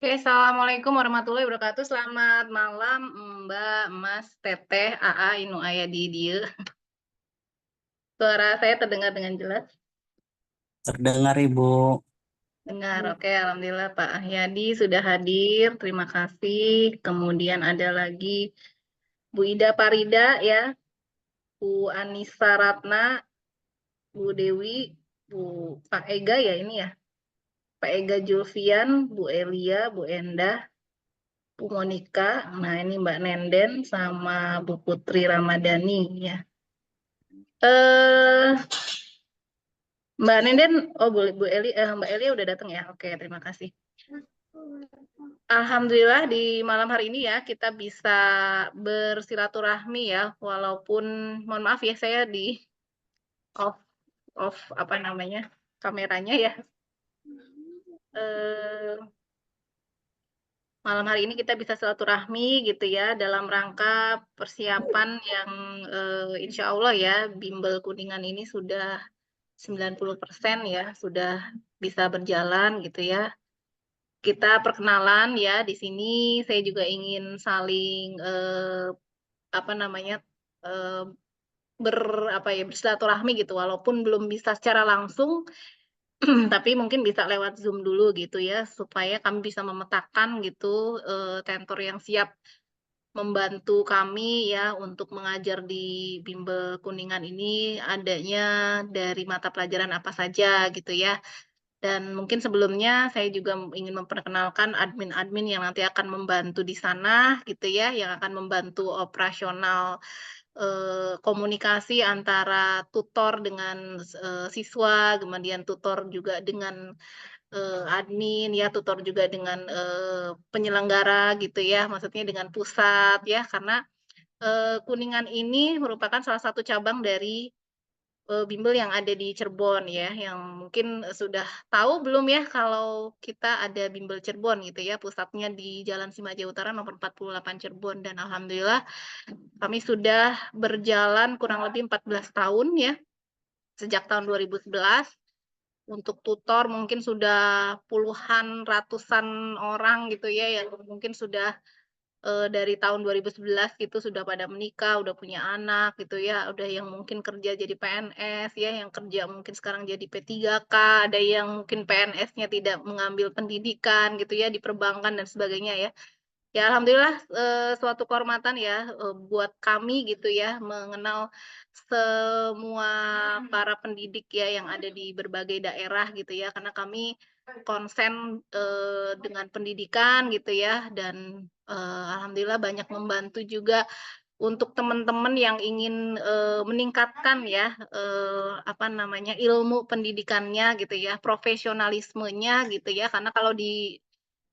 Oke, assalamualaikum warahmatullahi wabarakatuh. Selamat malam, Mbak, Mas, Teteh, Aa, Inu aya di dieu. Suara saya terdengar dengan jelas? Terdengar Ibu. Dengar. Oke, alhamdulillah Pak Ahyadi sudah hadir. Terima kasih. Kemudian ada lagi Bu Ida Parida ya, Bu Anissa Ratna, Bu Dewi, Bu Pak Ega ya ini ya. Pak Ega Julfian, Bu Elia, Bu Endah, Bu Monika, nah ini Mbak Nenden sama Bu Putri Ramadhani ya. Eh, Mbak Nenden, oh boleh Bu Eli, Mbak Elia udah datang ya. Oke, terima kasih. Alhamdulillah di malam hari ini ya kita bisa bersilaturahmi ya, walaupun mohon maaf ya saya di off off apa namanya kameranya ya. Eh, Malam hari ini kita bisa silaturahmi gitu ya dalam rangka persiapan yang insya Allah ya Bimbel Kuningan ini sudah 90% ya sudah bisa berjalan gitu ya. Kita perkenalan ya di sini saya juga ingin saling apa namanya eh, ber apa ya bersilaturahmi gitu walaupun belum bisa secara langsung tapi mungkin bisa lewat Zoom dulu gitu ya supaya kami bisa memetakan gitu tentor yang siap membantu kami ya untuk mengajar di Bimbel Kuningan ini adanya dari mata pelajaran apa saja gitu ya. Dan mungkin sebelumnya saya juga ingin memperkenalkan admin-admin yang nanti akan membantu di sana gitu ya, yang akan membantu operasional komunikasi antara tutor dengan siswa, kemudian tutor juga dengan admin ya, tutor juga dengan penyelenggara gitu ya, maksudnya dengan pusat ya, karena Kuningan ini merupakan salah satu cabang dari bimbel yang ada di Cirebon ya, yang mungkin sudah tahu belum ya kalau kita ada bimbel Cirebon gitu ya, pusatnya di Jalan Simaja Utara nomor 48 Cirebon dan alhamdulillah kami sudah berjalan kurang lebih 14 tahun ya, sejak tahun 2011. Untuk tutor mungkin sudah puluhan, ratusan orang gitu ya, yang mungkin sudah dari tahun 2011 gitu sudah pada menikah, udah punya anak gitu ya, udah yang mungkin kerja jadi PNS ya, yang kerja mungkin sekarang jadi P3K, ada yang mungkin PNS-nya tidak mengambil pendidikan gitu ya di perbankan dan sebagainya ya. Ya alhamdulillah suatu kehormatan ya buat kami gitu ya mengenal semua para pendidik ya yang ada di berbagai daerah gitu ya karena kami konsen dengan pendidikan gitu ya dan alhamdulillah banyak membantu juga untuk teman-teman yang ingin meningkatkan ya apa namanya ilmu pendidikannya gitu ya profesionalismenya gitu ya karena kalau di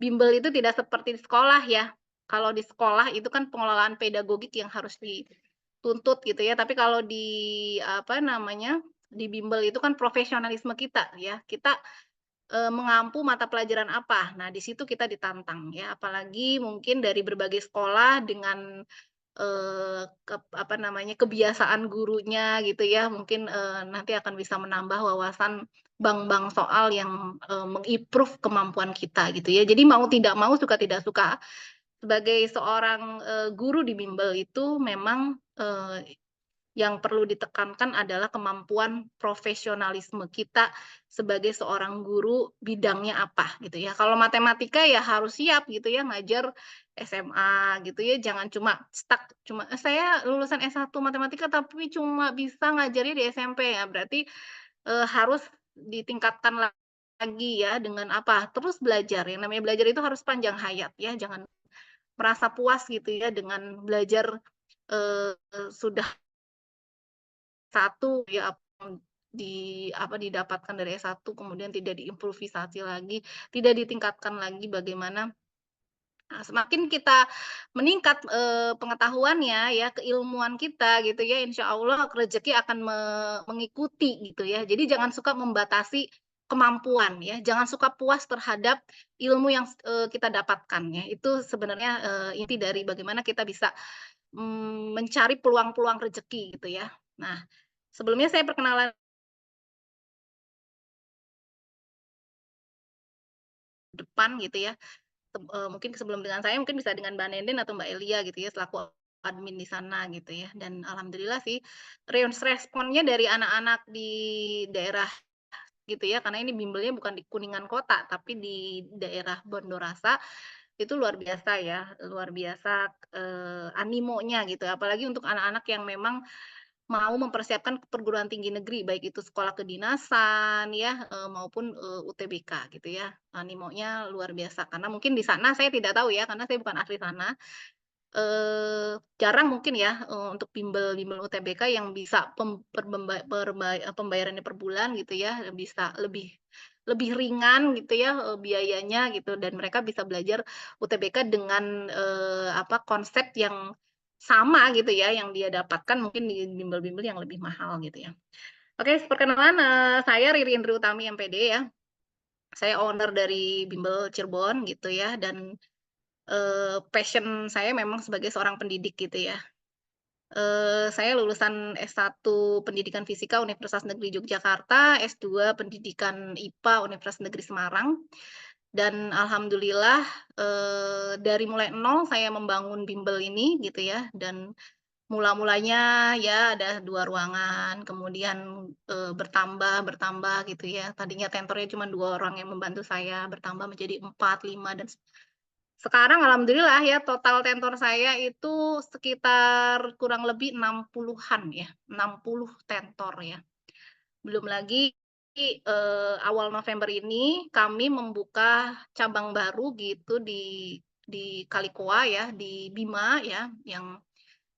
bimbel itu tidak seperti di sekolah ya. Kalau di sekolah itu kan pengelolaan pedagogik yang harus dituntut gitu ya, tapi kalau di apa namanya, di bimbel itu kan profesionalisme kita ya. Kita, mengampu mata pelajaran apa. Nah, di situ kita ditantang ya, apalagi mungkin dari berbagai sekolah dengan, apa namanya, kebiasaan gurunya gitu ya, mungkin, nanti akan bisa menambah wawasan bank-bank soal yang, meng-improve kemampuan kita gitu ya. Jadi mau tidak mau, suka tidak suka, sebagai seorang, guru di bimbel itu memang, yang perlu ditekankan adalah kemampuan profesionalisme kita sebagai seorang guru bidangnya apa gitu ya. Kalau matematika ya harus siap gitu ya ngajar SMA gitu ya, jangan cuma stuck cuma, saya lulusan S1 matematika tapi cuma bisa ngajarnya di SMP." Ya berarti, harus ditingkatkan lagi ya dengan apa, terus belajar, yang namanya belajar itu harus panjang hayat ya, jangan merasa puas gitu ya dengan belajar, sudah satu ya apa, didapatkan dari S1 kemudian tidak diimprovisasi lagi, tidak ditingkatkan lagi bagaimana semakin kita meningkat, pengetahuannya ya, keilmuan kita gitu ya, insya Allah rezeki akan mengikuti gitu ya. Jadi jangan suka membatasi kemampuan ya, jangan suka puas terhadap ilmu yang kita dapatkan ya. Itu sebenarnya, inti dari bagaimana kita bisa, mencari peluang-peluang rezeki gitu ya. Nah, sebelumnya saya perkenalan depan gitu ya. mungkin sebelum dengan saya, mungkin bisa dengan Mbak Nenden atau Mbak Elia gitu ya, selaku admin di sana gitu ya. Dan alhamdulillah sih, responnya dari anak-anak di daerah gitu ya, karena ini bimbelnya bukan di Kuningan kota, tapi di daerah Bondorasa, itu luar biasa ya, luar biasa, animonya gitu, apalagi untuk anak-anak yang memang mau mempersiapkan ke perguruan tinggi negeri, baik itu sekolah kedinasan ya, maupun, UTBK gitu ya. Animonya luar biasa, karena mungkin di sana saya tidak tahu ya, karena saya bukan ahli sana, jarang mungkin ya, untuk bimbel-bimbel UTBK yang bisa pembayarannya per bulan gitu ya, bisa lebih lebih ringan gitu ya, biayanya gitu, dan mereka bisa belajar UTBK dengan, konsep yang sama gitu ya, yang dia dapatkan mungkin di bimbel-bimbel yang lebih mahal gitu ya. Oke, perkenalan, saya Riri Indri Utami MPD ya, saya owner dari bimbel Cirebon gitu ya, dan passion saya memang sebagai seorang pendidik gitu ya. Saya lulusan S1 Pendidikan Fisika Universitas Negeri Yogyakarta, S2 Pendidikan IPA Universitas Negeri Semarang, dan alhamdulillah, dari mulai nol saya membangun bimbel ini gitu ya, dan mula-mulanya ya ada 2 ruangan, kemudian, bertambah bertambah gitu ya. Tadinya tentornya cuma 2 orang yang membantu saya, bertambah menjadi 4, 5, dan sekarang alhamdulillah ya total tentor saya itu sekitar kurang lebih 60-an ya, 60 tentor ya. Belum lagi, awal November ini kami membuka cabang baru gitu di Kalikoa ya, di Bima ya, yang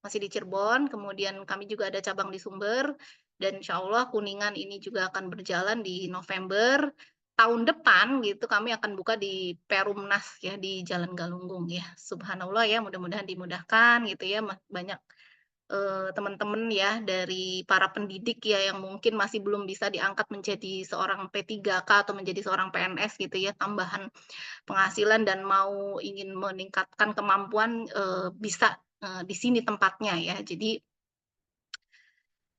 masih di Cirebon, kemudian kami juga ada cabang di Sumber, dan insya Allah Kuningan ini juga akan berjalan di November. Tahun depan gitu kami akan buka di Perumnas ya, di Jalan Galunggung ya. Subhanallah ya, mudah-mudahan dimudahkan gitu ya, banyak, teman-teman ya dari para pendidik ya yang mungkin masih belum bisa diangkat menjadi seorang P3K atau menjadi seorang PNS gitu ya, tambahan penghasilan dan mau ingin meningkatkan kemampuan, bisa, di sini tempatnya ya. Jadi,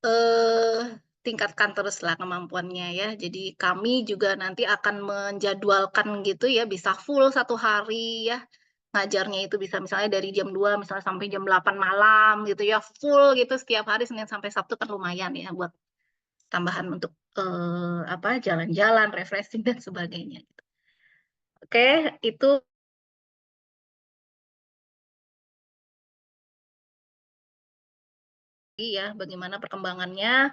eee, tingkatkan teruslah kemampuannya ya. Jadi kami juga nanti akan menjadwalkan gitu ya, bisa full 1 hari ya, ngajarnya itu bisa misalnya dari jam 2 misalnya sampai jam 8 malam gitu ya, full gitu setiap hari Senin sampai Sabtu kan lumayan ya buat tambahan untuk, jalan-jalan, refreshing dan sebagainya. Oke, itu ya, bagaimana perkembangannya,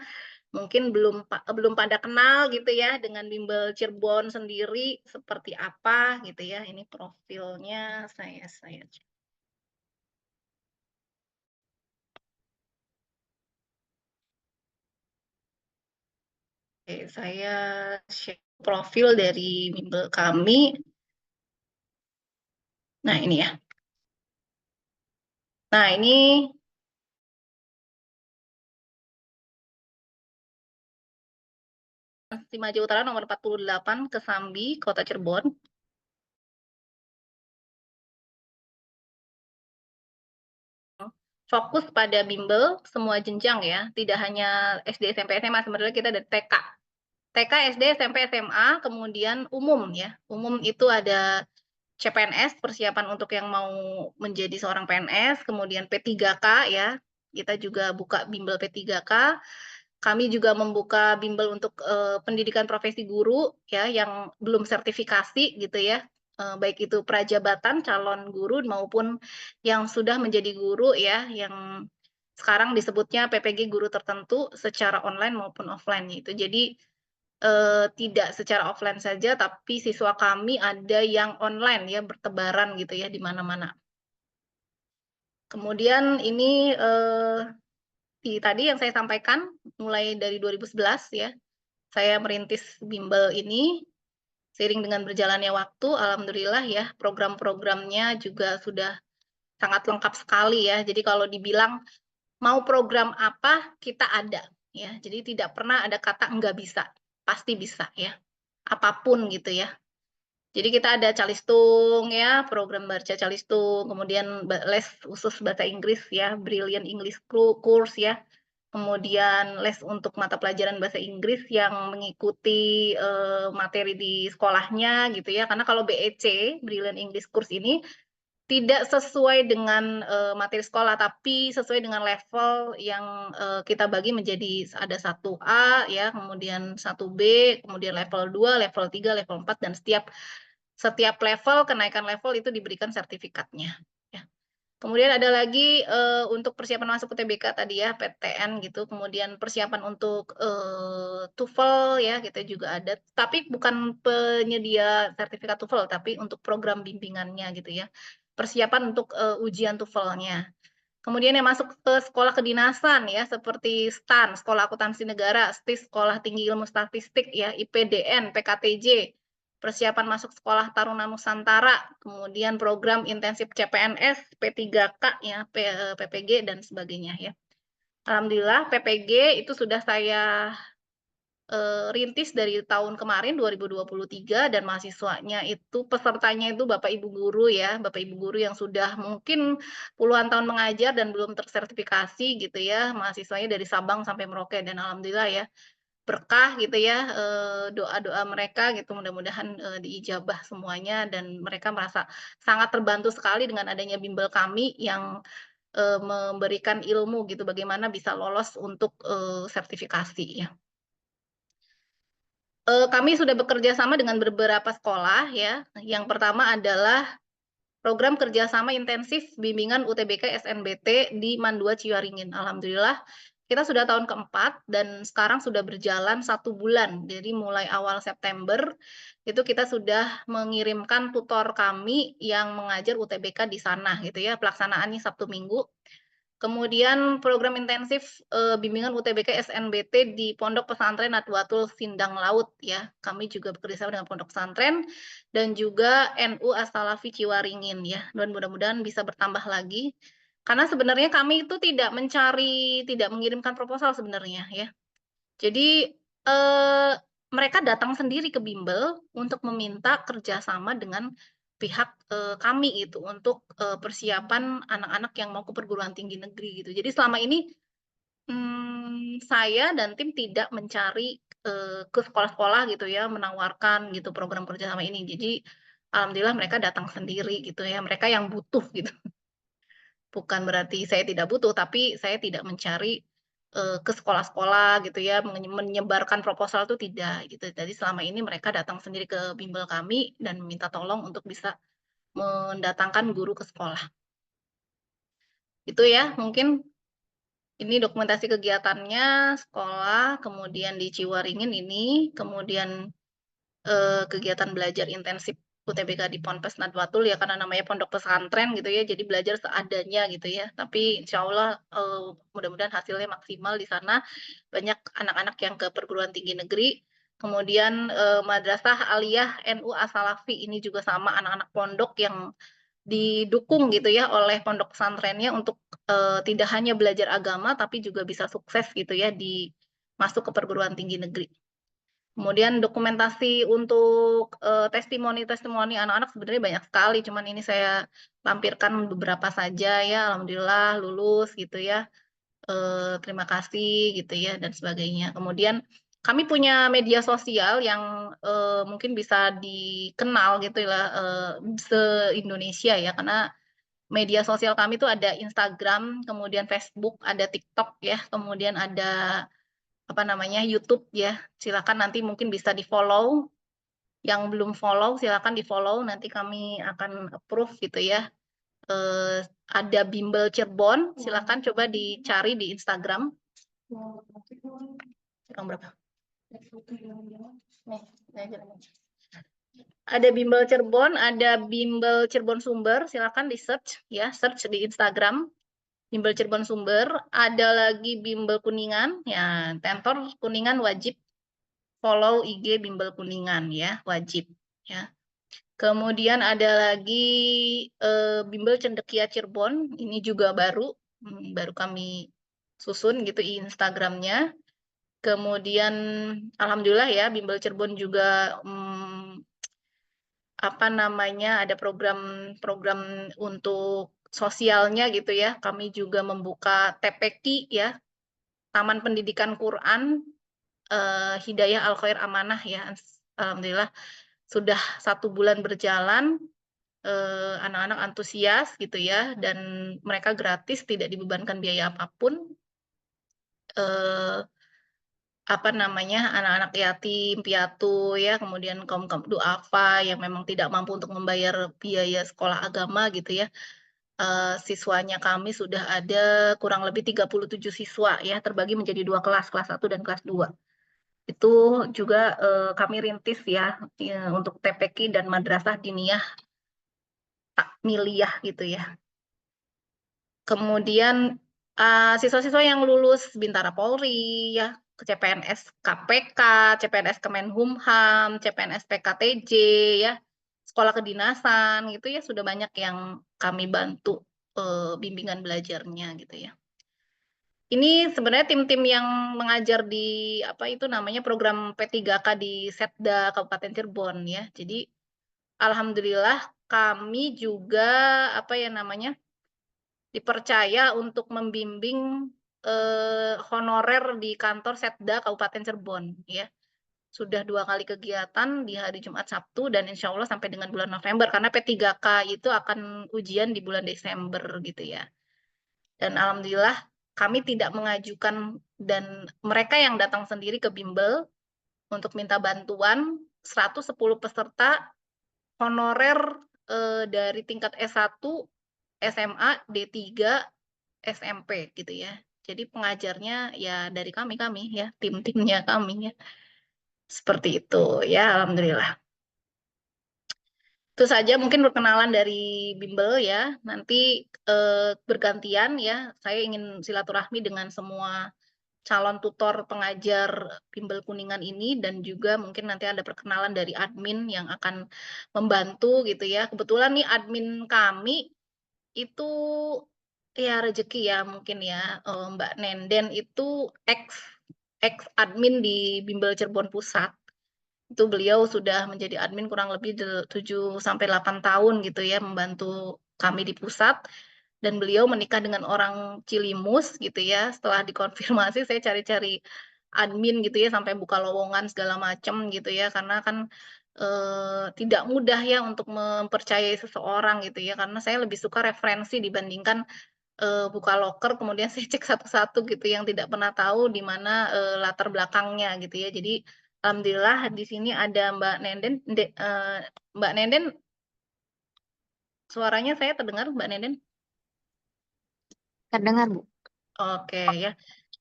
mungkin belum pada kenal gitu ya dengan bimbel Cirebon sendiri seperti apa gitu ya, ini profilnya saya cek. Oke, saya share profil dari bimbel kami. Nah ini ya. Nah ini Cimaja Utara nomor 48 Kesambi, Kota Cirebon. Fokus pada bimbel semua jenjang ya, tidak hanya SD, SMP, SMA, sebenarnya kita ada TK. TK, SD, SMP, SMA, kemudian umum ya. Umum itu ada CPNS, persiapan untuk yang mau menjadi seorang PNS, kemudian P3K ya, kita juga buka bimbel P3K. Kami juga membuka bimbel untuk, pendidikan profesi guru ya, yang belum sertifikasi gitu ya, baik itu prajabatan, calon guru, maupun yang sudah menjadi guru ya, yang sekarang disebutnya PPG guru tertentu secara online maupun offline gitu. Jadi, tidak secara offline saja, tapi siswa kami ada yang online ya, bertebaran gitu ya, di mana-mana. Kemudian ini, tadi yang saya sampaikan, mulai dari 2011 ya, saya merintis bimbel ini, seiring dengan berjalannya waktu, alhamdulillah ya, program-programnya juga sudah sangat lengkap sekali ya. Jadi kalau dibilang mau program apa, kita ada ya. Jadi tidak pernah ada kata enggak bisa, pasti bisa ya, apapun gitu ya. Jadi kita ada Calistung ya, program baca Calistung, kemudian les khusus bahasa Inggris ya, Brilliant English Course ya. kemudian les untuk mata pelajaran bahasa Inggris yang mengikuti materi di sekolahnya gitu ya. Karena kalau BEC, Brilliant English Course ini tidak sesuai dengan materi sekolah, tapi sesuai dengan level yang kita bagi menjadi ada 1A ya, kemudian 1B, kemudian level 2, level 3, level 4, dan setiap level, kenaikan level itu diberikan sertifikatnya. Ya. Kemudian ada lagi untuk persiapan masuk UTBK tadi ya, PTN gitu, kemudian persiapan untuk TOEFL ya, kita juga ada, tapi bukan penyedia sertifikat TOEFL, tapi untuk program bimbingannya gitu ya. Persiapan untuk ujian TOEFL-nya. Kemudian yang masuk ke sekolah kedinasan ya, seperti STAN, Sekolah Akuntansi Negara, STIS, Sekolah Tinggi Ilmu Statistik ya, IPDN, PKTJ, persiapan masuk Sekolah Taruna Nusantara, kemudian program intensif CPNS, P3K ya, PPG dan sebagainya ya. Alhamdulillah PPG itu sudah saya rintis dari tahun kemarin 2023 dan mahasiswanya itu pesertanya itu Bapak Ibu guru ya, Bapak Ibu guru yang sudah mungkin puluhan tahun mengajar dan belum tersertifikasi gitu ya, mahasiswanya dari Sabang sampai Merauke dan alhamdulillah ya berkah gitu ya doa-doa mereka gitu mudah-mudahan diijabah semuanya dan mereka merasa sangat terbantu sekali dengan adanya bimbel kami yang memberikan ilmu gitu bagaimana bisa lolos untuk sertifikasi ya. Kami sudah bekerja sama dengan beberapa sekolah ya. Yang pertama adalah program kerjasama intensif bimbingan UTBK SNBT di Mandua Ciwaringin. Alhamdulillah kita sudah tahun keempat dan sekarang sudah berjalan 1 bulan. Jadi mulai awal September itu kita sudah mengirimkan tutor kami yang mengajar UTBK di sana gitu ya. Pelaksanaannya Sabtu Minggu. Kemudian program intensif bimbingan UTBK SNBT di Pondok Pesantren Nadwatul Sindang Laut ya. Kami juga bekerjasama dengan pondok pesantren dan juga NU As-Salafi Ciwaringin ya. Dan mudah-mudahan bisa bertambah lagi. Karena sebenarnya kami itu tidak mengirimkan proposal sebenarnya ya. Jadi mereka datang sendiri ke bimbel untuk meminta kerjasama dengan pihak kami itu untuk persiapan anak-anak yang mau ke perguruan tinggi negeri gitu. Jadi selama ini saya dan tim tidak mencari ke sekolah-sekolah gitu ya menawarkan gitu program kerjasama ini. Jadi alhamdulillah mereka datang sendiri gitu ya. Mereka yang butuh gitu. Bukan berarti saya tidak butuh, tapi saya tidak mencari ke sekolah-sekolah gitu ya, menyebarkan proposal itu tidak gitu. Jadi selama ini mereka datang sendiri ke bimbel kami dan minta tolong untuk bisa mendatangkan guru ke sekolah. Itu ya, mungkin ini dokumentasi kegiatannya sekolah, kemudian di Ciwaringin ini, kemudian kegiatan belajar intensif UTBK di Ponpes Nadwatul ya karena namanya pondok pesantren gitu ya, jadi belajar seadanya gitu ya. Tapi insya Allah mudah-mudahan hasilnya maksimal di sana. Banyak anak-anak yang ke perguruan tinggi negeri. Kemudian Madrasah Aliyah NU As-Salafi ini juga sama anak-anak pondok yang didukung gitu ya oleh pondok pesantrennya untuk tidak hanya belajar agama tapi juga bisa sukses gitu ya di masuk ke perguruan tinggi negeri. Kemudian dokumentasi untuk testimoni-testimoni anak-anak sebenarnya banyak sekali, cuman ini saya lampirkan beberapa saja ya, alhamdulillah lulus gitu ya, terima kasih gitu ya dan sebagainya. Kemudian kami punya media sosial yang mungkin bisa dikenal gitu ya se-Indonesia ya, karena media sosial kami itu ada Instagram, kemudian Facebook, ada TikTok ya, kemudian ada apa namanya YouTube ya. Silakan nanti mungkin bisa di-follow. Yang belum follow silakan di-follow, nanti kami akan approve gitu ya. Ada Bimbel Cirebon, silakan coba dicari di Instagram. Kurang berapa? Ada Bimbel Cirebon, ada Bimbel Cirebon Sumber, silakan di-search ya, search di Instagram. Bimbel Cirebon Sumber, ada lagi Bimbel Kuningan, ya Tentor Kuningan wajib follow IG Bimbel Kuningan ya, wajib ya. Kemudian ada lagi Bimbel Cendekia Cirebon, ini juga baru kami susun gitu Instagramnya. Kemudian alhamdulillah ya Bimbel Cirebon juga apa namanya ada program-program untuk sosialnya gitu ya. Kami juga membuka TPQ ya, Taman Pendidikan Quran Hidayah Al Khair Amanah ya. Alhamdulillah sudah 1 bulan berjalan, anak-anak antusias gitu ya, dan mereka gratis, tidak dibebankan biaya apapun. Apa namanya, anak-anak yatim piatu ya, kemudian kaum-kaum duafa yang memang tidak mampu untuk membayar biaya sekolah agama gitu ya. Siswanya kami sudah ada kurang lebih 37 siswa ya, terbagi menjadi 2 kelas, kelas 1 dan kelas 2. Itu juga kami rintis ya, untuk TPQ dan Madrasah Diniyah Takmiliyah gitu ya. Kemudian siswa-siswa yang lulus Bintara Polri ya, ke CPNS KPK, CPNS Kemenhumham, CPNS PKTJ ya, sekolah kedinasan gitu ya, sudah banyak yang kami bantu bimbingan belajarnya gitu ya. Ini sebenarnya tim-tim yang mengajar di apa itu namanya program P3K di Setda Kabupaten Cirebon ya. Jadi alhamdulillah kami juga apa ya namanya dipercaya untuk membimbing honorer di kantor Setda Kabupaten Cirebon ya. Sudah 2 kali kegiatan di hari Jumat Sabtu dan insya Allah sampai dengan bulan November karena P3K itu akan ujian di bulan Desember gitu ya. Dan alhamdulillah kami tidak mengajukan dan mereka yang datang sendiri ke bimbel untuk minta bantuan 110 peserta honorer dari tingkat S1, SMA, D3, SMP gitu ya. Jadi pengajarnya ya dari kami ya, tim-timnya kami ya. Seperti itu ya, alhamdulillah. Itu saja mungkin perkenalan dari bimbel ya. Nanti bergantian ya, saya ingin silaturahmi dengan semua calon tutor pengajar bimbel Kuningan ini dan juga mungkin nanti ada perkenalan dari admin yang akan membantu gitu ya. Kebetulan nih admin kami itu ya rezeki ya mungkin ya, Mbak Nenden itu ex admin di bimbel Cirebon Pusat. Itu beliau sudah menjadi admin kurang lebih 7 sampai 8 tahun gitu ya, membantu kami di pusat. Dan beliau menikah dengan orang Cilimus gitu ya. Setelah dikonfirmasi saya cari-cari admin gitu ya sampai buka lowongan segala macam gitu ya, karena kan tidak mudah ya untuk mempercayai seseorang gitu ya, karena saya lebih suka referensi dibandingkan buka loker kemudian saya cek satu-satu gitu yang tidak pernah tahu di mana latar belakangnya gitu ya. Jadi alhamdulillah di sini ada Mbak Nenden. Mbak Nenden, suaranya saya terdengar Mbak Nenden? Terdengar, Bu. Oke ya.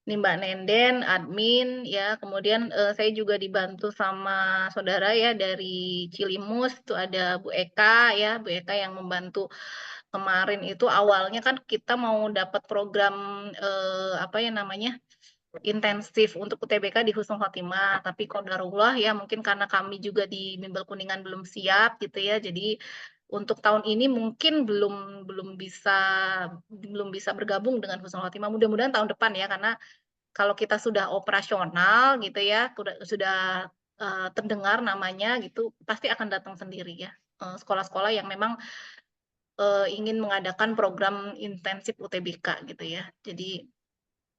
Ini Mbak Nenden, admin ya. Kemudian saya juga dibantu sama saudara ya dari Cilimus, itu ada Bu Eka ya, Bu Eka yang membantu kemarin itu awalnya kan kita mau dapat program apa ya namanya intensif untuk UTBK di Husnul Khotimah, tapi qadarullah ya mungkin karena kami juga di Bimbel Kuningan belum siap gitu ya, jadi untuk tahun ini mungkin belum bisa bergabung dengan Husnul Khotimah. Mudah-mudahan tahun depan ya, karena kalau kita sudah operasional gitu ya, sudah terdengar namanya gitu, pasti akan datang sendiri ya sekolah-sekolah yang memang ingin mengadakan program intensif UTBK gitu ya. Jadi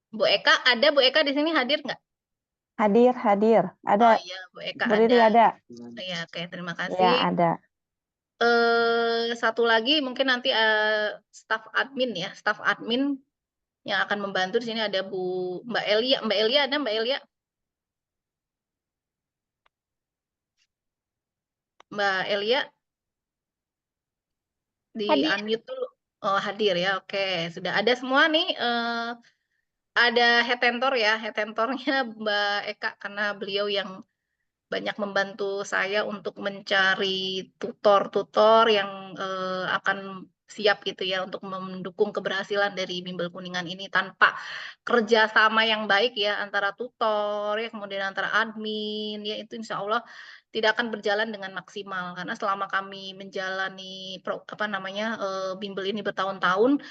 Bu Eka, ada Bu Eka di sini hadir nggak? Hadir, ada. Oh iya, Bu Eka Bu ada. Riri ada. Ya, oke, terima Ya, kasih. ada. Satu lagi mungkin nanti staf admin ya, staf admin yang akan membantu di sini ada Mbak Elia. Mbak Elia ada Mbak Elia? Mbak Elia di Hadir. unmute dulu. Oh, hadir ya. Oke, sudah ada semua nih. Ada head tentor ya, head tentornya Mbak Eka karena beliau yang banyak membantu saya untuk mencari tutor-tutor yang akan siap gitu ya untuk mendukung keberhasilan dari Bimbel Kuningan ini. Tanpa kerjasama yang baik ya antara tutor ya kemudian antara admin ya, itu insya Allah tidak akan berjalan dengan maksimal, karena selama kami menjalani apa namanya bimbel ini bertahun-tahun,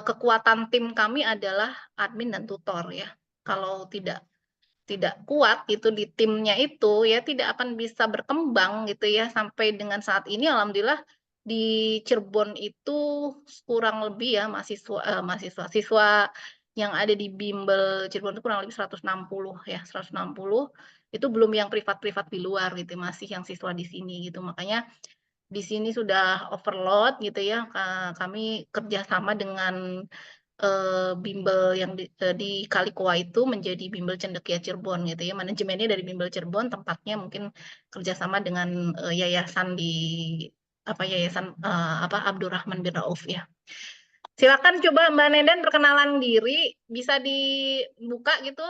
kekuatan tim kami adalah admin dan tutor ya. Kalau tidak kuat itu di timnya itu ya tidak akan bisa berkembang gitu ya, sampai dengan saat ini alhamdulillah di Cirebon itu kurang lebih ya mahasiswa siswa yang ada di bimbel Cirebon itu kurang lebih 160 ya, 160 itu belum yang privat-privat di luar gitu, masih yang siswa di sini gitu. Makanya di sini sudah overload gitu ya. Kami kerjasama dengan bimbel yang di Kalikoa itu menjadi bimbel Cendekia Cirebon gitu ya. Manajemennya dari bimbel Cirebon, tempatnya mungkin kerjasama dengan yayasan di yayasan Abdurrahman bin Rauf ya. Silakan coba Mbak Nenden perkenalan diri, bisa dibuka gitu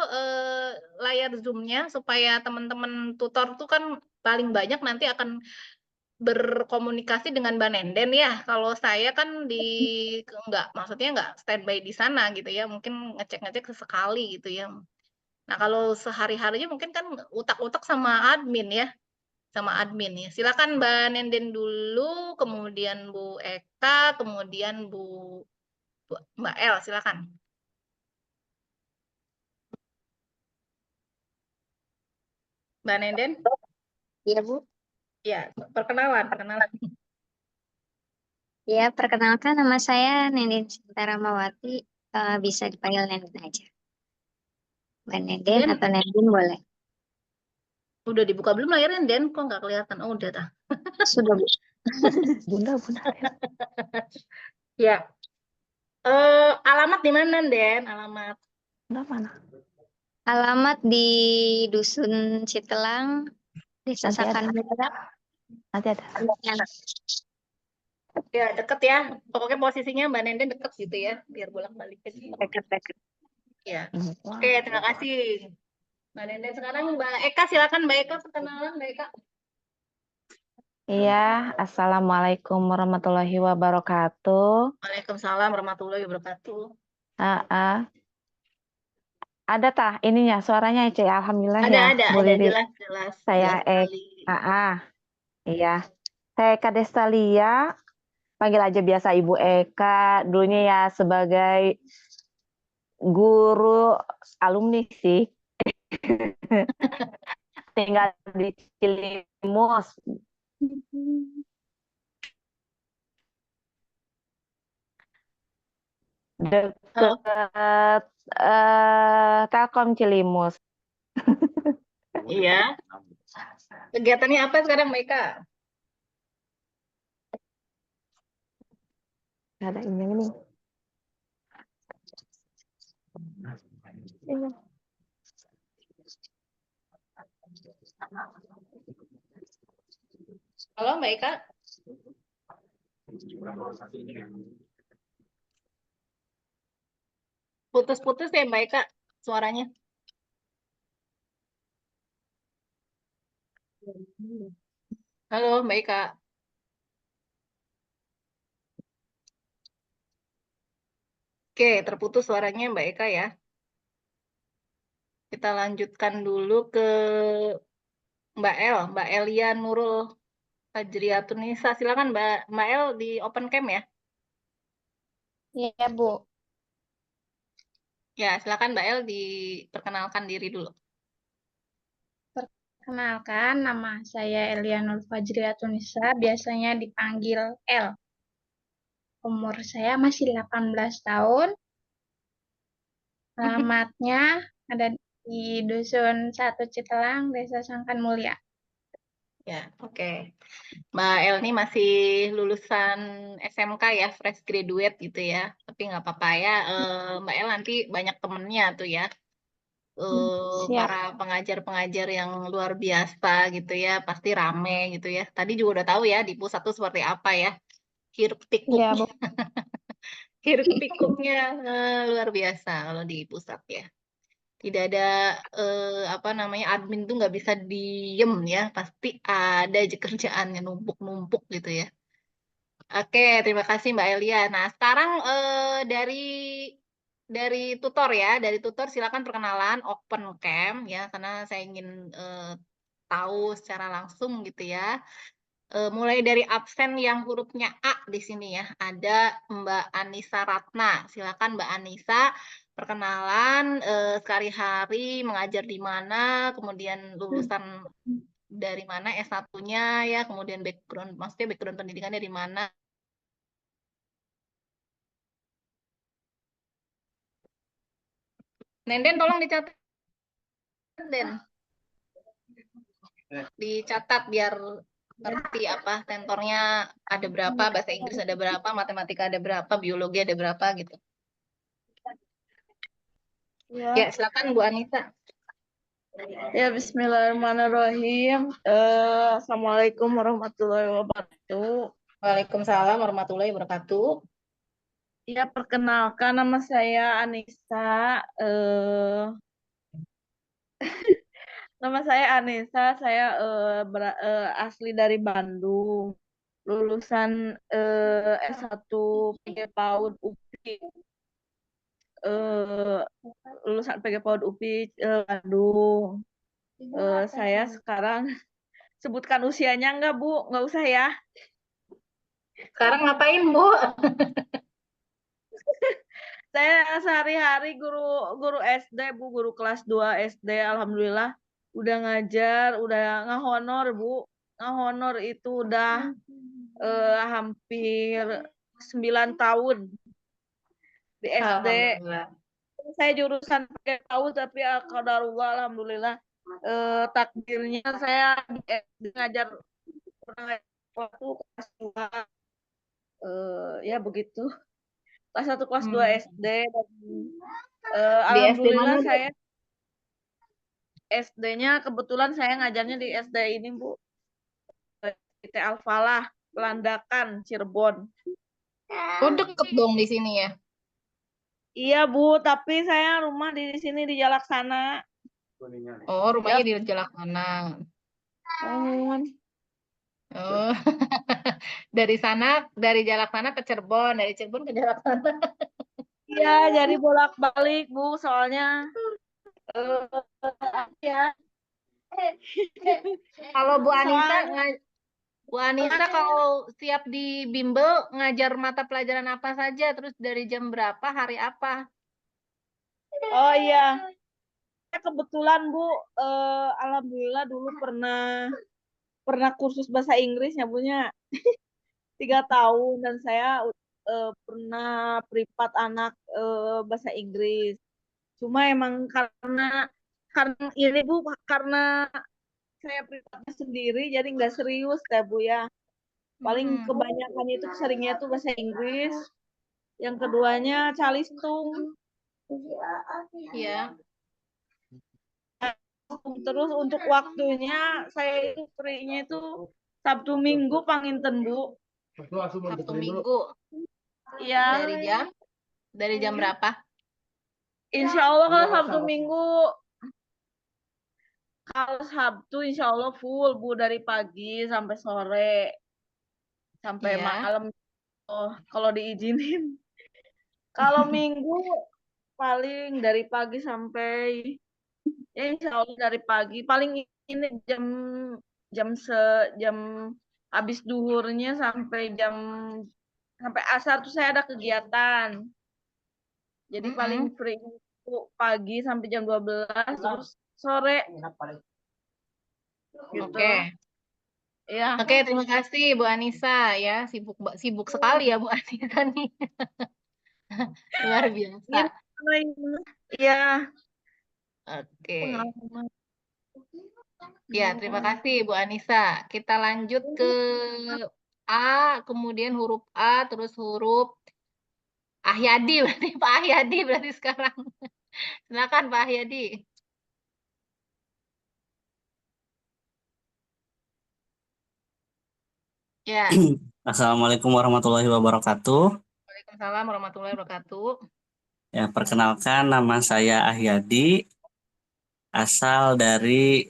layar Zoom-nya supaya teman-teman tutor tuh kan paling banyak nanti akan berkomunikasi dengan Mbak Nenden ya. Kalau saya kan maksudnya nggak standby di sana gitu ya, mungkin ngecek-ngecek sesekali gitu ya. Nah kalau sehari-harinya mungkin kan utak-utak sama admin ya, sama admin ya. Silakan Mbak Nenden dulu, kemudian Bu Eka, kemudian Mbak El, silakan. Mbak Nenden, Iya, Bu. ya perkenalan. Ya, perkenalkan nama saya Nenden Sinta Ramawati. Bisa dipanggil Nenden aja. Mbak Nenden Den, atau Nenden boleh. udah dibuka belum layarnya Den? Kok nggak kelihatan? Oh udah tah. Sudah, Bu. Bunda. Ya. Alamat di mana Den? Alamat. Bunda mana? Alamat di Dusun Citelang, Desa Nanti ada. Sakanmula. Nanti ada. Ya, deket ya. Pokoknya posisinya Mbak Nenden deket gitu ya, biar bolak-balik ke sini. Dekat-dekat. Ya. Wah. Oke, terima kasih. Mbak Nenden, sekarang Mbak Eka, silakan Mbak Eka perkenalan Mbak Eka. Iya, Assalamualaikum warahmatullahi wabarakatuh. Waalaikumsalam warahmatullahi wabarakatuh. Ada tah ininya suaranya Ece, alhamdulillah ya, Bu Ada Riri. jelas Saya sekali. Iya. Saya Eka Destalia, panggil aja biasa Ibu Eka. Dulunya ya sebagai guru alumni sih. Tinggal di Cilimus. Halo. Dekat Telkom Cilimus. Iya. Kegiatannya apa sekarang Mbak Eka? Ada ini. Iya. Halo Mbak Eka. Putus-putus ya Mbak Eka suaranya. Halo Mbak Eka. Oke, terputus suaranya Mbak Eka ya. Kita lanjutkan dulu ke Mbak Elia Nurul Fajriatunisa. Silakan Mbak El di open cam ya. Iya, Bu. Ya, silakan Mbak El diperkenalkan diri dulu. Perkenalkan, nama saya Elianur Fajriatunisa, biasanya dipanggil El. Umur saya masih 18 tahun. Alamatnya ada di Dusun 1 Citelang, Desa Sangkan Mulia. Ya, oke. Mbak El ini masih lulusan SMK ya, fresh graduate gitu ya. Tapi nggak apa-apa ya, Mbak El nanti banyak temennya tuh ya. Siap. Para pengajar-pengajar yang luar biasa gitu ya, pasti rame gitu ya. Tadi juga udah tahu ya di pusat tuh seperti apa ya. Hiruk Iya, pikuknya, Bu. hiruk pikuknya luar biasa kalau di pusat ya. Tidak ada admin tuh nggak bisa diem ya, pasti ada aja kerjaannya numpuk-numpuk gitu ya. Oke, terima kasih Mbak Elia. Nah, sekarang dari tutor ya, dari tutor silakan perkenalan open cam ya, karena saya ingin tahu secara langsung gitu ya. Mulai dari absen yang hurufnya A di sini ya, ada Mbak Anissa Ratna. Silakan Mbak Anissa perkenalan sehari-hari mengajar di mana, kemudian lulusan dari mana S1-nya ya, kemudian maksudnya background pendidikannya di mana. Nenden tolong dicatat, Den. Dicatat biar ngerti apa tentornya ada berapa, bahasa Inggris ada berapa, matematika ada berapa, biologi ada berapa gitu. Ya, silakan Bu Anissa. Ya, bismillahirrahmanirrahim. Assalamualaikum warahmatullahi wabarakatuh. Waalaikumsalam warahmatullahi wabarakatuh. Ya, perkenalkan nama saya Anissa. Nama saya Anissa. Saya asli dari Bandung. Lulusan S1 PG PAUD UPI. Lulusan PG PAUD UPI Bandung. Saya sekarang sebutkan usianya enggak, Bu? Enggak usah ya. Sekarang ngapain, Bu? Saya sehari-hari guru SD, Bu, guru kelas 2 SD. Alhamdulillah udah ngajar, udah ngahonor, Bu. Ngahonor itu udah hampir 9 tahun di SD. Alhamdulillah. Saya jurusan pakai PAUD, tapi qadarullah alhamdulillah takdirnya saya di SD ngajar waktu kelas 2. Ya begitu. Kelas 1 kelas 2 SD dan Di SD alhamdulillah mana, Bu? saya SD-nya kebetulan saya ngajarnya di SD ini, Bu. IT Al-Falah, Landakan, Cirebon. Oh, deket dong di sini ya. Iya, Bu, tapi saya rumah di sini di Jalaksana. Oh, rumahnya di Jalaksana. Oh, Oh. Dari sana, dari Jalaksana ke Cirebon, dari Cirebon ke Jalaksana. iya, jadi bolak-balik, Bu, soalnya ya. Kalau Bu Anissa, Soalnya- Bu Anissa kalau siap di bimbel ngajar mata pelajaran apa saja, terus dari jam berapa, hari apa? Oh iya. Kebetulan, Bu, alhamdulillah dulu pernah kursus bahasa Inggrisnya, punya 3 tahun, dan saya pernah privat anak bahasa Inggris. Cuma emang karena ini, Bu, karena saya privatnya sendiri jadi nggak serius ya, Bu, ya. Paling kebanyakan itu seringnya tuh bahasa Inggris. Yang keduanya calistung. Iya. Terus untuk waktunya saya itu free-nya itu Sabtu Minggu panginten, Bu. Sabtu Minggu. Iya. Dari jam berapa? Insya Allah kalau Sabtu Minggu, kalau Sabtu insya Allah full, Bu, dari pagi sampai sore, sampai Iya. malam. Oh, kalau diizinin. Kalau Minggu paling dari pagi sampai, ya insya Allah dari pagi. Paling ini jam habis duhurnya sampai asar tuh saya ada kegiatan. Jadi paling free itu pagi sampai jam 12, terus sore. Gitu. Oke. Ya. Oke, terima kasih Bu Anissa ya. Sibuk sekali ya Bu Anissa nih. Luar biasa. Iya. Oke. Pengalaman. Ya, terima kasih Bu Anissa. Kita lanjut ke A, kemudian huruf A, terus huruf Ahyadi berarti Pak Ahyadi berarti sekarang. Silakan Pak Ahyadi. Ya. Assalamualaikum warahmatullahi wabarakatuh. Waalaikumsalam warahmatullahi wabarakatuh. Ya, perkenalkan nama saya Ahyadi, asal dari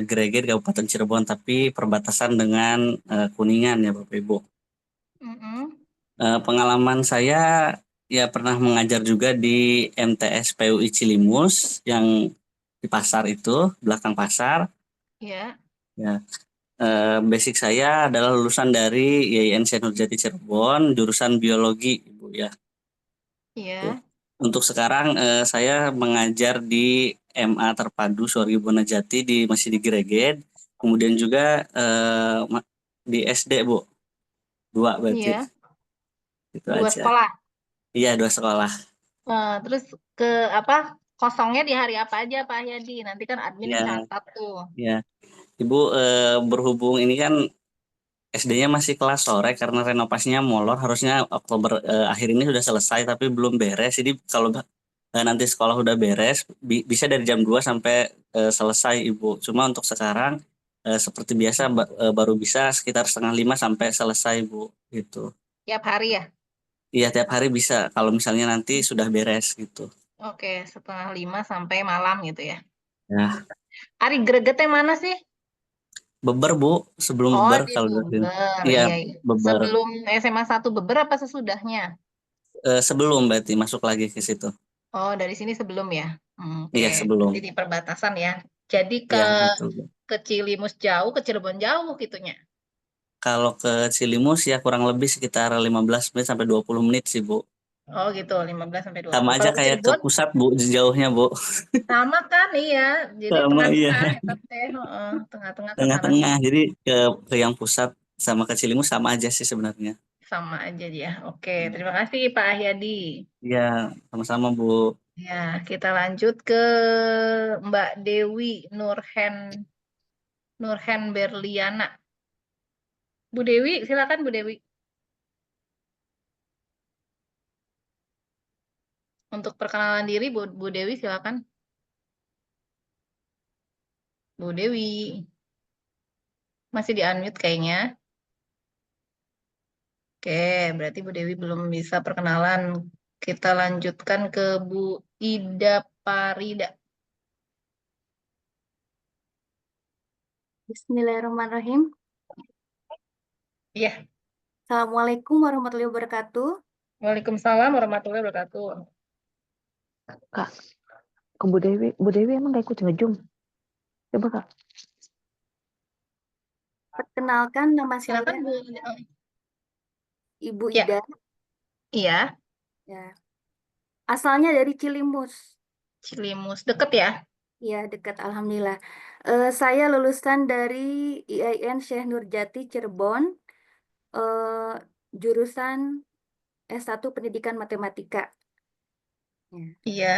Greget Kabupaten Cirebon, tapi perbatasan dengan Kuningan ya Bapak Ibu. Pengalaman saya ya pernah mengajar juga di MTS PUI Cilimus yang di pasar itu, belakang pasar. Ya. Ya. Basic saya adalah lulusan dari YIN Senurjati Cirebon, jurusan biologi, Ibu ya. Iya. Untuk sekarang saya mengajar di MA Terpadu Sorgi Bonajati masih di Greget, kemudian juga di SD, Bu. 2 berarti. Iya. Itu 2 aja. sekolah. Iya, 2 sekolah. Terus ke apa? kosongnya di hari apa aja Pak Yadi? Nanti kan admin Ya, catat tuh. ya. Ibu berhubung ini kan SD-nya masih kelas sore karena renovasinya molor, harusnya Oktober akhir ini sudah selesai tapi belum beres. Jadi kalau nanti sekolah udah beres bisa dari jam 2 sampai selesai Ibu. Cuma untuk sekarang seperti biasa baru bisa sekitar 4:30 sampai selesai Bu gitu. Tiap hari ya? Iya, tiap hari bisa kalau misalnya nanti sudah beres gitu. Oke, 4:30 sampai malam gitu ya. Ya, Hari gregetnya mana sih? beber Bu, sebelum Oh, beber di kalau Beber. iya, Iya, iya. beber. Sebelum SMA 1 Beber apa sesudahnya? Sebelum berarti masuk lagi ke situ. Oh, dari sini sebelum ya? Oke, Iya, sebelum. jadi di perbatasan ya. Jadi Iya, betul Bu. ke Cilimus jauh, ke Cirebon jauh gitunya. Kalau ke Cilimus ya kurang lebih sekitar 15 menit sampai 20 menit sih Bu. Oh gitu, 15 sampai Sama 20. aja Kalau ke kayak ke Cirebon pusat Bu, jauhnya Bu. sama kan, iya. Jadi Sama iya, tengah-tengah ya, teh. Heeh, tengah-tengah ke sana tengah-tengah. sini. Jadi ke yang pusat sama ke Cilimus sama aja sih sebenarnya. Sama aja dia. Oke, terima kasih Pak Ahyadi. Iya, sama-sama Bu. Ya, kita lanjut ke Mbak Dewi Nurhen Berliana. Bu Dewi, silakan Bu Dewi. Untuk perkenalan diri, Bu Dewi silakan. Bu Dewi. Masih di-unmute kayaknya. Oke, berarti Bu Dewi belum bisa perkenalan. Kita lanjutkan ke Bu Ida Parida. Bismillahirrahmanirrahim. Iya. Assalamualaikum warahmatullahi wabarakatuh. Waalaikumsalam warahmatullahi wabarakatuh. Kak, ke Bu Dewi emang gak ikut nge-Zoom? Coba Kak. Perkenalkan, nama saya Silakan Bu. Ibu Ya. Ida. Iya, Ya. Asalnya dari Cilimus. Cilimus. Deket ya? Ya, dekat Alhamdulillah. Saya lulusan dari IAIN Syekh Nurjati Cirebon, jurusan S1 Pendidikan Matematika. Ya. Iya.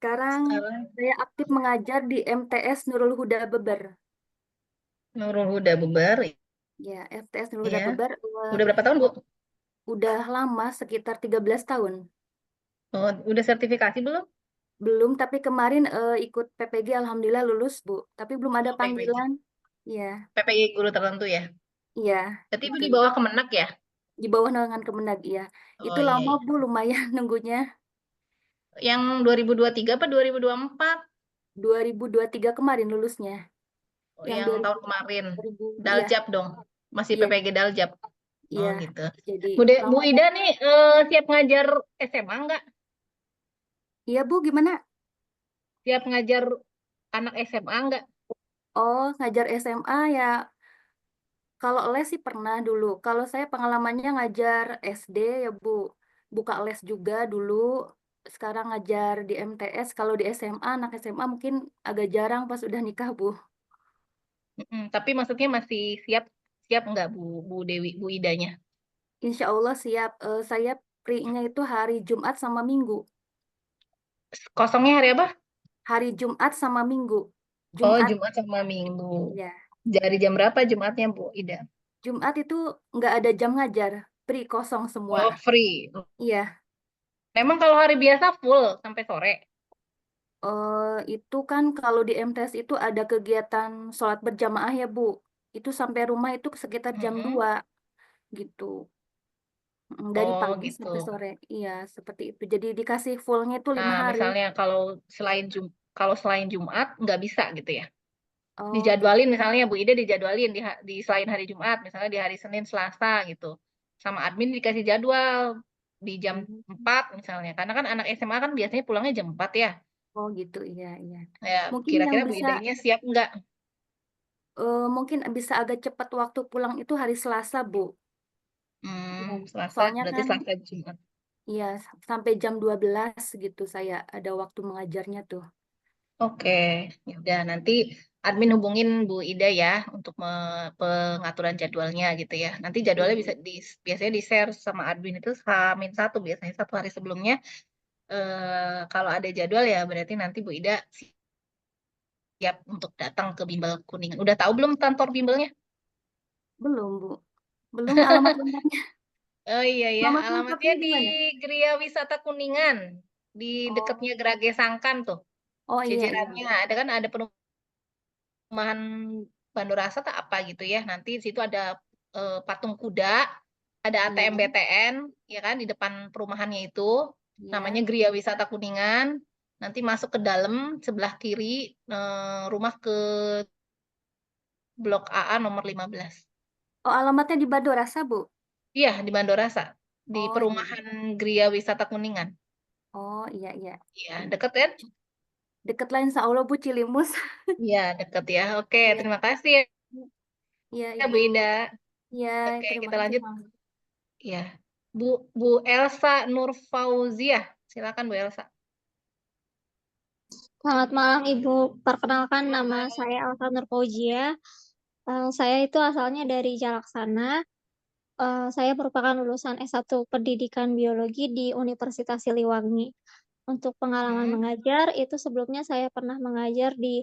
Sekarang saya aktif mengajar di MTS Nurul Huda Beber. Nurul Huda Beber. Ya, MTS Nurul Huda Iya. Beber. Udah berapa tahun, Bu? Udah lama, sekitar 13 tahun. Oh, udah sertifikasi belum? Belum, tapi kemarin ikut PPG Alhamdulillah lulus, Bu. Tapi belum ada Oh, PPG. panggilan. Iya, PPG guru tertentu ya? iya. Berarti Ibu Gitu. di bawah Kemenak ya? Di bawah naungan Kemenag, iya. Oh, Itu iya, lama, iya. Bu, lumayan nunggunya. Yang 2023 apa 2024? 2023 kemarin lulusnya. Oh, Yang yang tahun kemarin. 2000, iya, Daljab dong. Masih iya, PPG Daljab. iya. Oh, gitu. Jadi Bu lama. Ida nih siap ngajar SMA nggak? Iya, Bu, gimana? Siap ngajar anak SMA nggak? Oh, ngajar SMA ya. Kalau les sih pernah dulu. Kalau saya pengalamannya ngajar SD ya, Bu. Buka les juga dulu. Sekarang ngajar di MTS. Kalau di SMA, anak SMA mungkin agak jarang pas udah nikah, Bu. Tapi maksudnya masih siap nggak Bu Dewi, Bu Idanya? Insya Allah siap. Saya free-nya itu hari Jumat sama Minggu. Kosongnya hari apa? Hari Jumat sama Minggu. Oh, Jumat, Jumat sama Minggu. ya. Dari jam berapa Jumatnya, Bu Ida? Jumat itu nggak ada jam ngajar. Free, kosong semua. Oh, free. Iya. Memang kalau hari biasa full sampai sore. Itu kan kalau di MTS itu ada kegiatan sholat berjamaah ya, Bu. Itu sampai rumah itu sekitar jam Mm-mm. 2 gitu. Dari Oh, pagi gitu. sampai sore. Iya, seperti itu. Jadi dikasih fullnya itu 5 Nah, hari. misalnya kalau selain Jumat nggak bisa gitu ya. Oh, Dijadwalin misalnya Bu Ida dijadwalin di selain hari Jumat, misalnya di hari Senin, Selasa gitu. Sama admin dikasih jadwal di jam 4 misalnya. Karena kan anak SMA kan biasanya pulangnya jam 4 ya. oh gitu, iya, iya. Ya, Mungkin yang kira-kira Bu bisa, Idanya siap nggak? mungkin bisa agak cepat waktu pulang itu hari Selasa, Bu. Ya, Selasa, soalnya berarti kan, Selasa Jumat. iya, sampai jam 12 gitu saya ada waktu mengajarnya tuh. Oke, ya udah nanti admin hubungin Bu Ida ya untuk pengaturan jadwalnya gitu ya. Nanti jadwalnya Iya. bisa biasanya di-share sama admin itu H-1 biasanya 1 hari sebelumnya Kalau ada jadwal ya berarti nanti Bu Ida siap untuk datang ke Bimbel Kuningan. Udah tahu belum kantor bimbelnya? Belum, Bu. Belum alamat lengkapnya. Oh iya ya, Alamat alamatnya lengkapnya di di mana? Gria Wisata Kuningan, di dekatnya Oh, Grage Sangkan tuh. oh iya, iya. Cicirannya ada kan, ada perumahan Bandorasa tak apa gitu ya. Nanti di situ ada patung kuda, ada ATM Iya, BTN, ya kan di depan perumahannya itu. iya. Namanya Gria Wisata Kuningan. Nanti masuk ke dalam sebelah kiri rumah ke Blok AA nomor 15. Oh, alamatnya di Badorasa, Bu. Iya, di Bandorasa, di Oh, iya, iya. perumahan Gria Wisata Kuningan. Oh, iya, iya. Iya, deket kan? Deket lah insya Allah, Bu, Cilimus. Iya, deket ya. Oke, Iya, terima kasih iya, ya Ibu. Bu Ida. Iya, Oke, terima kita kasih, lanjut. Bang. Ya, Bu Elsa Nurfauziah. Silakan Bu Elsa. Selamat malam Ibu, perkenalkan nama saya Elsa Nurfauzia. Saya itu asalnya dari Jalaksana. Saya merupakan lulusan S1 Pendidikan Biologi di Universitas Siliwangi. Untuk pengalaman Hmm. mengajar, itu sebelumnya saya pernah mengajar di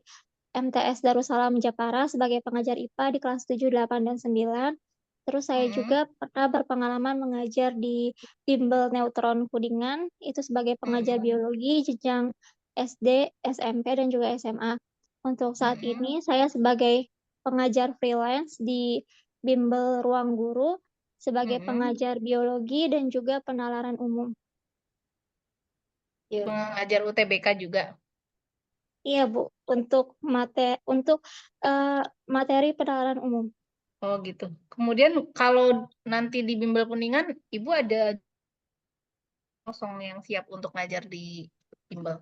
MTS Darussalam Japara sebagai pengajar IPA di kelas 7, 8, dan 9. Terus saya juga pernah berpengalaman mengajar di Bimbel Neutron Kuningan, itu sebagai pengajar biologi jenjang SD, SMP, dan juga SMA. Untuk saat ini, saya sebagai pengajar freelance di Bimbel Ruang Guru, sebagai pengajar biologi dan juga penalaran umum. Pengajar UTBK juga. Iya, Bu, untuk materi penalaran umum. Oh gitu. Kemudian kalau nanti di Bimbel Kuningan, Ibu ada kosong yang siap untuk ngajar di Bimbel.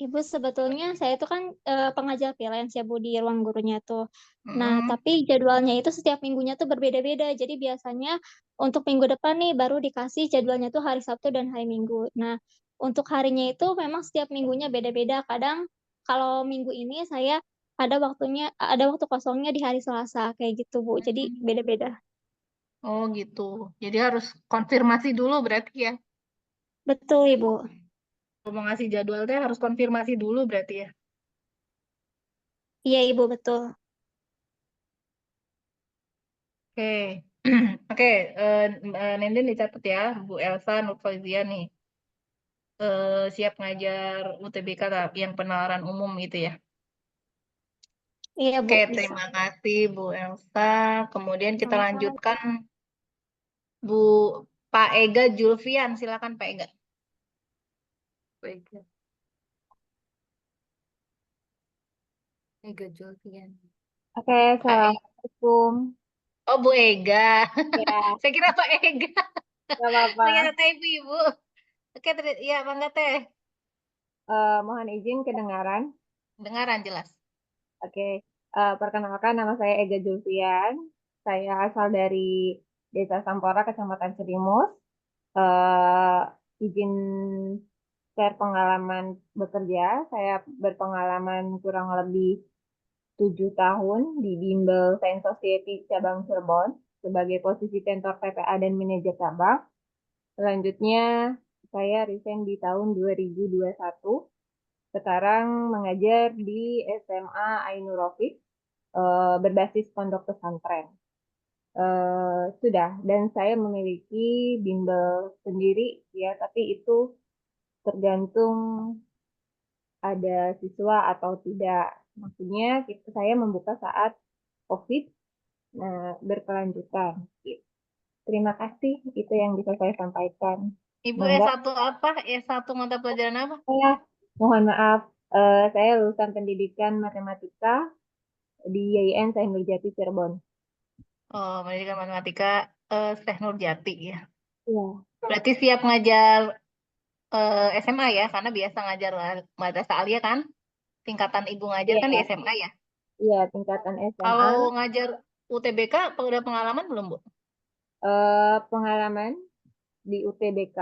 Ibu, sebetulnya saya itu kan pengajar freelance ya Bu di ruang gurunya tuh. Nah, tapi jadwalnya itu setiap minggunya tuh berbeda-beda. Jadi biasanya untuk minggu depan nih baru dikasih jadwalnya tuh hari Sabtu dan hari Minggu. Nah, untuk harinya itu memang setiap minggunya beda-beda. Kadang kalau minggu ini saya ada waktu kosongnya di hari Selasa kayak gitu Bu. Jadi beda-beda. Oh gitu. Jadi harus konfirmasi dulu berarti ya. Betul, Ibu. Kalau mau ngasih jadwalnya harus konfirmasi dulu berarti ya. Iya, Ibu, betul. Oke. Oke, Nenden dicatat ya, Bu Elsa Nurfauzia nih. Siap ngajar UTBK yang penalaran umum gitu ya. Iya, Bu, Oke, bisa. terima kasih Bu Elsa. Kemudian kita Sama-sama. lanjutkan Bu Pak Ega Julfian. Silakan Pak Ega. Baik. Ega Julfian. Oke, assalamualaikum. Oh Bu Ega. Ya, Saya kira Pak Ega. nggak apa-apa. Ternyata Ibu. Oke, ya Bangga Teh. Mohon izin kedengaran. Dengaran jelas. Oke, perkenalkan nama saya Ega Julfian. Saya asal dari Desa Sampora, Kecamatan Cerimus. Izin share pengalaman bekerja. Saya berpengalaman kurang lebih 7 tahun di Bimbel Science Society cabang Cirebon sebagai posisi tentor TPA dan manajer cabang. Selanjutnya, saya resign di tahun 2021. Sekarang mengajar di SMA Ainur Rafiq, berbasis pondok pesantren. Sudah, dan saya memiliki bimbel sendiri ya, tapi itu tergantung ada siswa atau tidak. Maksudnya saya membuka saat COVID berkelanjutan. Terima kasih, itu yang bisa saya sampaikan. Ibu Mangga. S1 apa? S1 mata pelajaran apa? Mohon maaf, saya lulusan pendidikan matematika di YIN Sain Nurjati Cirebon. Oh, pendidikan matematika Teh Nurjati ya. Iya. Berarti siap ngajar SMA ya, karena biasa ngajar madrasah alia kan? Tingkatan Ibu ngajar kan di Iya, SMA ya. iya, tingkatan SMA. Kalau ngajar UTBK, udah pengalaman belum, Bu? Pengalaman di UTBK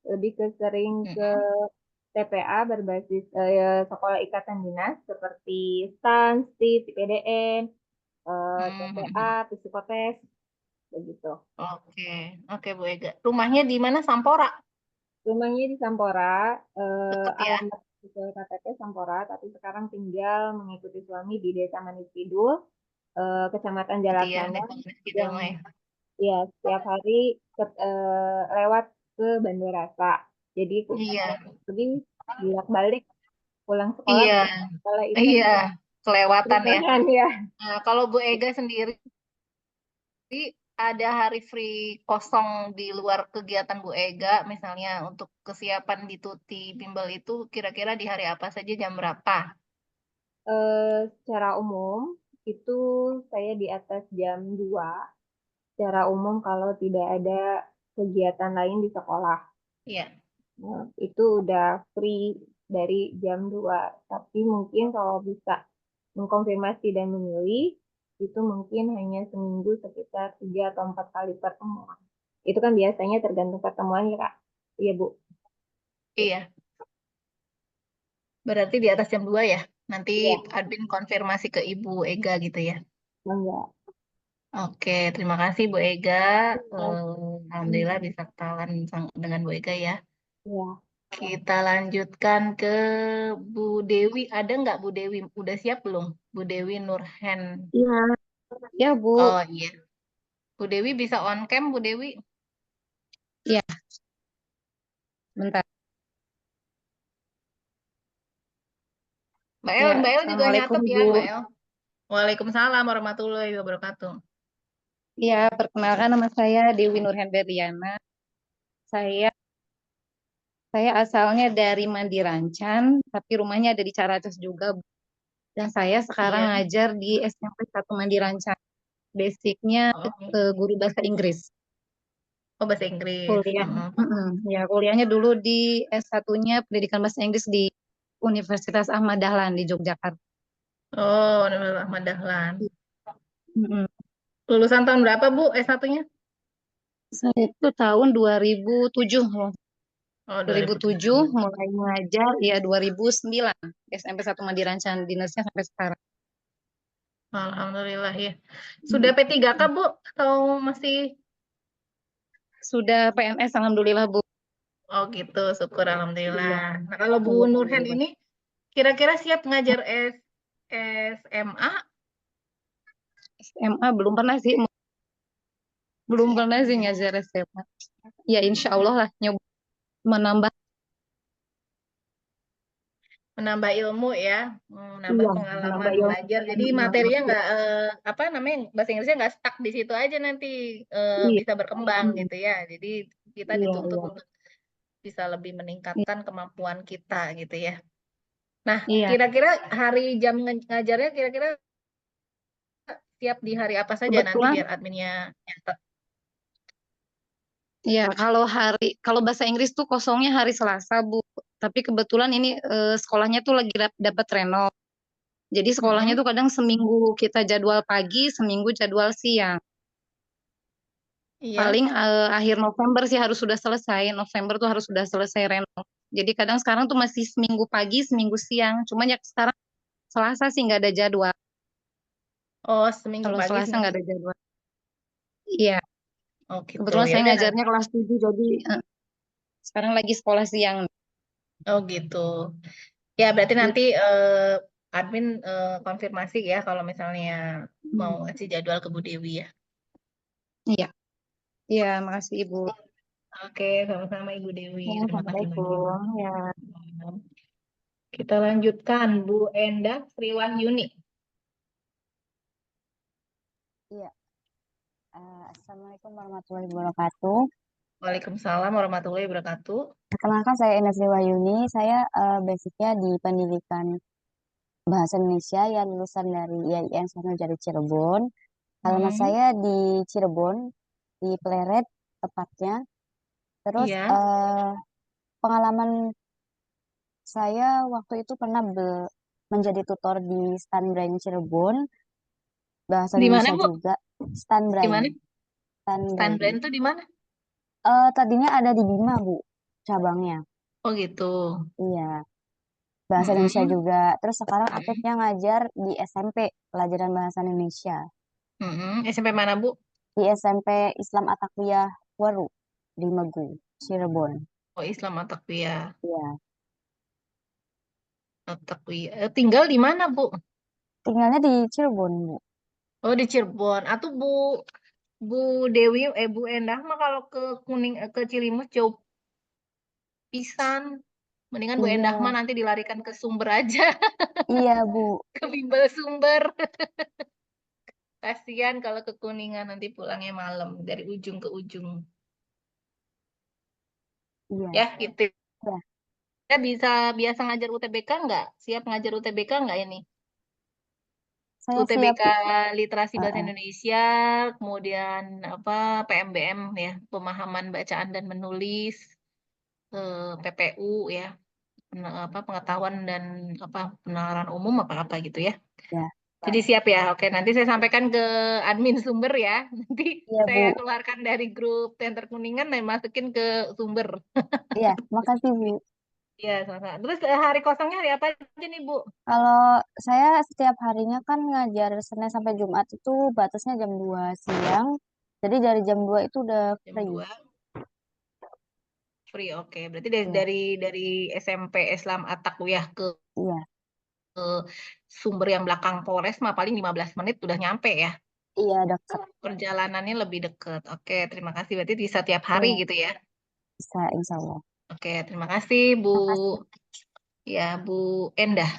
lebih sering ke TPA berbasis sekolah ikatan dinas seperti STAN, STIP, IPDN, TPA, psikotes, begitu. Oke, oke Bu Ega. Rumahnya di mana? Sampora? Rumahnya di Sampora, Deket ya? alamat sesuai KTP Sampora, tapi sekarang tinggal mengikuti suami di Desa Manis Kidul, Kecamatan Gitu ya, Jalaksana, Depok gitu yang ya. ya setiap hari lewat ke Bandar Rasa. Jadi Iya, lebih bolak-balik pulang sekolah, iya, sekolah itu iya, kelewatan ya. perubahan ya. Nah, kalau Bu Ega sendiri ada hari free kosong di luar kegiatan Bu Ega, misalnya untuk kesiapan di Tuti Bimbel itu kira-kira di hari apa saja, jam berapa? Secara umum itu saya di atas jam 2. Secara umum kalau tidak ada kegiatan lain di sekolah. Iya. Nah, itu udah free dari jam 2. Tapi mungkin kalau bisa mengkonfirmasi dan memilih, itu mungkin hanya seminggu sekitar 3 atau 4 kali pertemuan. Itu kan biasanya tergantung pertemuan ya, Kak. Iya, Bu. Iya, berarti di atas jam 2 ya? Nanti Iya, admin konfirmasi ke Ibu Ega gitu ya? enggak. Oke, terima kasih Bu Ega. Iya. Alhamdulillah bisa ketahuan dengan Bu Ega ya. Iya. Kita lanjutkan ke Bu Dewi. Ada nggak Bu Dewi? Udah siap belum? Bu Dewi Nurhen. Iya, ya Bu. Oh iya. Bu Dewi bisa on cam, Bu Dewi? Iya, bentar. Mbak Ya, El juga Assalamualaikum nyatet ya, Bu. Mbak El. Waalaikumsalam warahmatullahi wabarakatuh. Ya, perkenalkan nama saya Dewi Nurhen Berliana. Saya saya asalnya dari Mandirancan, tapi rumahnya ada di Carates juga, Bu. Dan saya sekarang Iya. ngajar di SMP 1 Mandirancan. Basicnya Oh, guru bahasa Inggris. oh bahasa Inggris. Kuliah, ya kuliahnya dulu di S1-nya Pendidikan Bahasa Inggris di Universitas Ahmad Dahlan di Yogyakarta. Oh, Universitas Ahmad Dahlan. Mm-mm. Lulusan tahun berapa, Bu, S1-nya? Saya itu tahun 2007, Oh, 2007 2007. mulai mengajar, ya 2009 SMP 1 Mandirancan, dinasnya sampai sekarang. Alhamdulillah ya. Sudah P3K, Bu? Atau masih? Sudah PNS, alhamdulillah Bu. Oh gitu, syukur Alhamdulillah. Iya, Nah, kalau Bu Nurhen alhamdulillah. ini kira-kira siap ngajar SMA? SMA belum pernah sih, belum pernah sih ngajar SMA. Ya insya Allah lah nyoba menambah. Menambah ilmu ya, menambah Iya, pengalaman menambah ilmu. belajar. Jadi materinya nggak apa namanya bahasa Inggrisnya nggak stuck di situ aja nanti Iya, bisa berkembang gitu ya. Jadi kita iya, dituntut iya. untuk bisa lebih meningkatkan kemampuan kita gitu ya. Nah, Iya. kira-kira hari jam ngajarnya kira-kira siap di hari apa saja nanti Kebetulan, biar adminnya nyatet. ya kalau bahasa Inggris tuh kosongnya hari Selasa Bu. Tapi kebetulan ini sekolahnya tuh lagi dapat renov. Jadi sekolahnya Mm-mm. tuh kadang seminggu kita jadwal pagi, seminggu jadwal siang. Iya. Paling akhir November sih harus sudah selesai. November tuh harus sudah selesai renov. Jadi kadang sekarang tuh masih seminggu pagi, seminggu siang. Cuman ya sekarang Selasa sih nggak ada jadwal. Oh, seminggu Kalau pagi, Selasa seminggu. nggak ada jadwal. Iya, Oh, gitu. kebetulan Ya saya udah ngajarnya kelas 7, jadi sekarang lagi sekolah siang. Oh, gitu. Ya, berarti Gitu. nanti admin konfirmasi ya kalau misalnya mau ngasih jadwal ke Bu Dewi ya. Iya, iya, makasih Ibu. Oke, sama-sama Ibu Dewi. Ya, Terima kasih banyak. Assalamualaikum. Ya. Kita lanjutkan Bu Endah Sriwahyuni. Iya. Assalamualaikum warahmatullahi wabarakatuh. Waalaikumsalam warahmatullahi wabarakatuh. Perkenalkan saya Ines Riwayuni. Saya basicnya di pendidikan bahasa Indonesia ya lulusan dari IAIN dari Cirebon. Alamat saya di Cirebon, di Pleret tepatnya. Terus Iya. pengalaman saya waktu itu pernah menjadi tutor di Stanbrain Cirebon, bahasa Di mana, Indonesia Bu? juga. Di Stanbrain. mana? Stanbrain. Stanbrain itu di mana? Tadinya ada di Bima, Bu, cabangnya. Oh, gitu. Iya, bahasa Indonesia juga. Terus sekarang aktifnya ngajar di SMP, pelajaran bahasa Indonesia. SMP mana, Bu? Di SMP Islam Attaqiyah Waru, di Megu, Cirebon. Oh, Islam At-Taqwiyah. Iya, At-Taqwiyah. Tinggal di mana, Bu? tinggalnya di Cirebon, Bu. Oh, di Cirebon. Atau Bu Dewi, Bu Endah mah kalau ke ke Cilimus jauh pisan. Mendingan Bu Endah mah Iya, nanti dilarikan ke Sumber aja, iya, Bu. ke bimbel Sumber. Kasihan kalau ke Kuningan nanti pulangnya malam dari ujung ke ujung. Iya, Ya, gitu. iya. Saya biasa ngajar UTBK nggak? Siap ngajar UTBK nggak ini? Saya siap, UTBK Bu. Literasi Bahasa Heeh. Indonesia, kemudian apa PMBM ya, pemahaman bacaan dan menulis, PPU ya, pengetahuan dan penalaran umum apa gitu ya. Ya, Jadi siap ya. Oke, nanti saya sampaikan ke admin Sumber ya. Nanti iya, saya Bu. keluarkan dari grup Tenter Kuningan dan masukin ke Sumber. Iya, makasih, Bu. Iya, sama-sama. Terus hari kosongnya hari apa aja nih, Bu? Kalau saya setiap harinya kan ngajar Senin sampai Jumat itu batasnya jam 2 siang. Jadi dari jam 2 itu udah Jam free. 2 free. Oke, berarti Iya, dari SMP Islam At-Taqwiyah ke iya, Sumber yang belakang Polres mah paling 15 menit udah nyampe ya. iya, dekat. Perjalanannya lebih dekat. Oke, terima kasih. Berarti di setiap hari Iya, gitu ya. bisa, insya Allah. Oke, terima kasih Bu. Makasih. Ya, Bu Endah.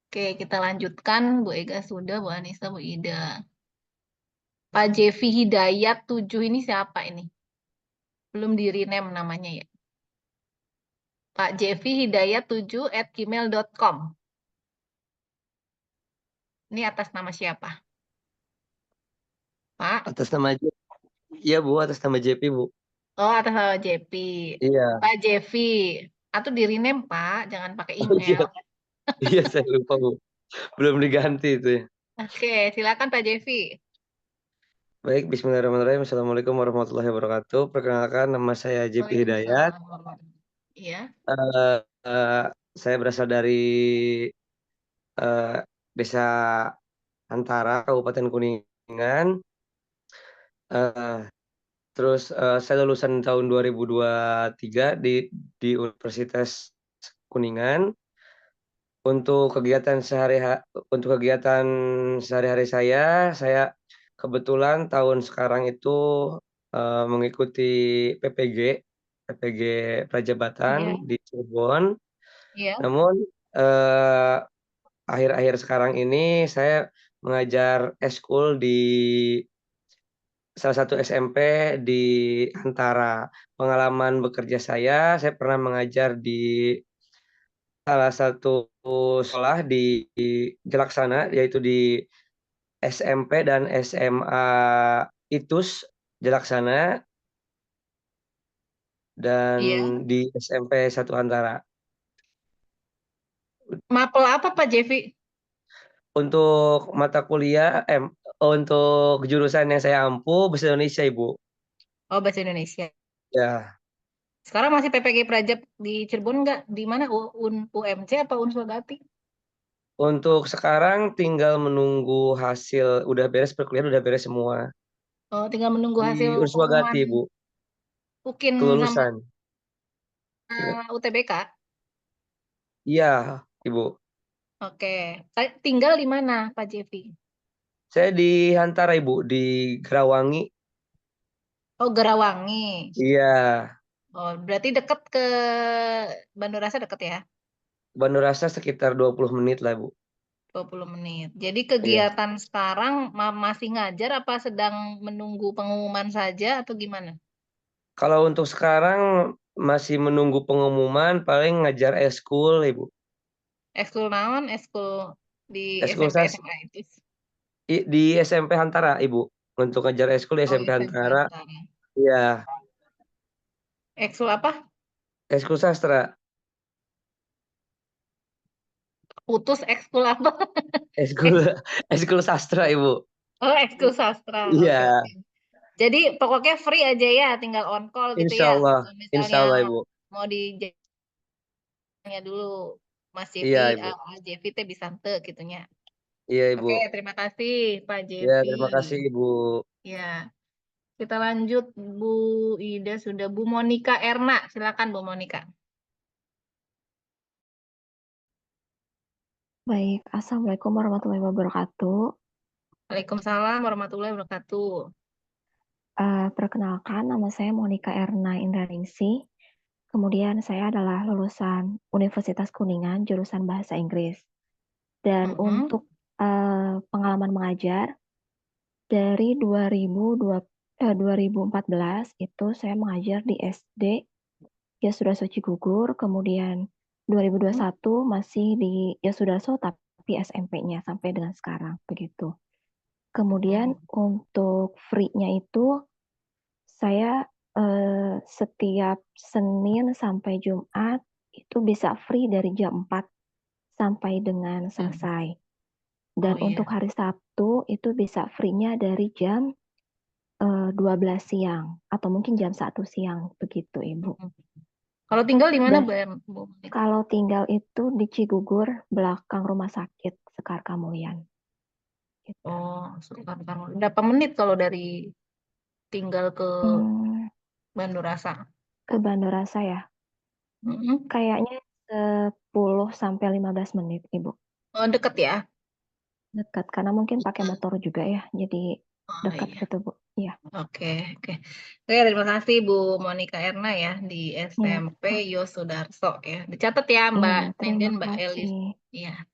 Oke, kita lanjutkan. Bu Ega sudah, Bu Anissa, Bu Ida. Pak Jevi Hidayat 7 ini siapa ini? Belum di rename namanya ya. Pak Jevi Hidayat 7@gmail.com. Ini atas nama siapa? Pak? Atas nama iya Bu, atas nama JP Bu. Oh, atas nama JP. Iya. Pak Jevi. Atau di rename, Pak. Jangan pakai Oh iya, email. iya saya lupa Bu. Belum diganti itu ya. Oke, silakan Pak Jevi. Baik, Bismillahirrahmanirrahim. Assalamualaikum warahmatullahi wabarakatuh. Perkenalkan, nama saya JP Hidayat. Waalaikumsalam. Iya. Eh, eh, saya berasal dari eh, Desa Antara, Kabupaten Kuningan. Eh, terus saya lulusan tahun 2023 di Universitas Kuningan. Untuk kegiatan sehari-hari saya kebetulan tahun sekarang itu mengikuti PPG Prajabatan Iya. di Cirebon. Iya. Namun akhir-akhir sekarang ini saya mengajar eskul di salah satu SMP di Antara. Pengalaman bekerja saya pernah mengajar di salah satu sekolah di Jelaksana, yaitu di SMP dan SMA ITUS Jelaksana dan Iya. di SMP 1 Antara. Mapel apa Pak Jevi? Untuk mata kuliah, untuk jurusan yang saya ampu bahasa Indonesia, Ibu. Oh, bahasa Indonesia. Ya, Sekarang masih PPG Prajab di Cirebon nggak? Di mana? UMC apa Unswagati? untuk sekarang tinggal menunggu hasil, udah beres perkuliahan, udah beres semua. Oh, tinggal menunggu hasil Di pengumuman Unswagati, Ibu, UKIN sama kelulusan. UTBK. Iya, Ibu. Oke. Tinggal di mana Pak Jevi? Saya di Antara, Ibu, di Gerawangi. Oh, Gerawangi. Iya, Oh, berarti deket ke Bandung Rasa deket ya? Bandung Rasa sekitar 20 menit lah, Bu. 20 menit. Jadi Iya. kegiatan sekarang masih ngajar apa sedang menunggu pengumuman saja atau gimana? Kalau untuk sekarang masih menunggu pengumuman, paling ngajar eskul, Ibu. Ekskul naon? Ekskul di Eskul SMP saya SMA itu. di SMP Hantara, Ibu. Untuk ngajar eskul di Oh, SMP SMP Hantara. Antara. Iya, Ekskul apa? eskul sastra. Putus ekskul apa? Eskul eskul sastra, Ibu. Oh, ekskul sastra. Iya, Oke, oke. Jadi pokoknya free aja ya, tinggal on call gitu insya ya. Allah. Kalau Insya misalnya Allah, Ibu. mau dijanya dulu Mas Jevi, Iya, Ibu. Jevi teh bisa ente gitunya. Iya, Ibu. Oke, terima kasih Pak Ya, Jevi. terima kasih, Ibu. Ya. Kita lanjut Bu Ida sudah. Bu Monika Erna, silakan Bu Monika. Baik, Assalamualaikum warahmatullahi wabarakatuh. Waalaikumsalam warahmatullahi wabarakatuh. Perkenalkan, nama saya Monika Erna Indraningsih. Kemudian saya adalah lulusan Universitas Kuningan, jurusan Bahasa Inggris. Dan untuk pengalaman mengajar, dari 2014 itu saya mengajar di SD Yasudarso Cigugur, kemudian 2021 masih di Yasudarso tapi SMP-nya sampai dengan sekarang, begitu. Kemudian untuk free-nya itu saya setiap Senin sampai Jumat itu bisa free dari jam 4 sampai dengan selesai. Dan untuk hari Sabtu itu bisa free-nya dari jam 12 siang atau mungkin jam 1 siang, begitu Ibu. Kalau tinggal di mana, Dan Bu? kalau tinggal itu di Cigugur, belakang Rumah Sakit Sekar Kamulyan. Oh, berapa menit kalau dari tinggal ke Bandurasa? Ke Bandurasa ya? Kayaknya 10 sampai 15 menit, Ibu. Oh, deket ya? Dekat, karena mungkin pakai motor juga ya, jadi dekat gitu, Bu. Iya. Oke. Terima kasih Bu Monika Erna ya di SMP Yosudarso ya. Dicatat ya Mbak Nenden, Mbak Elis. Iya,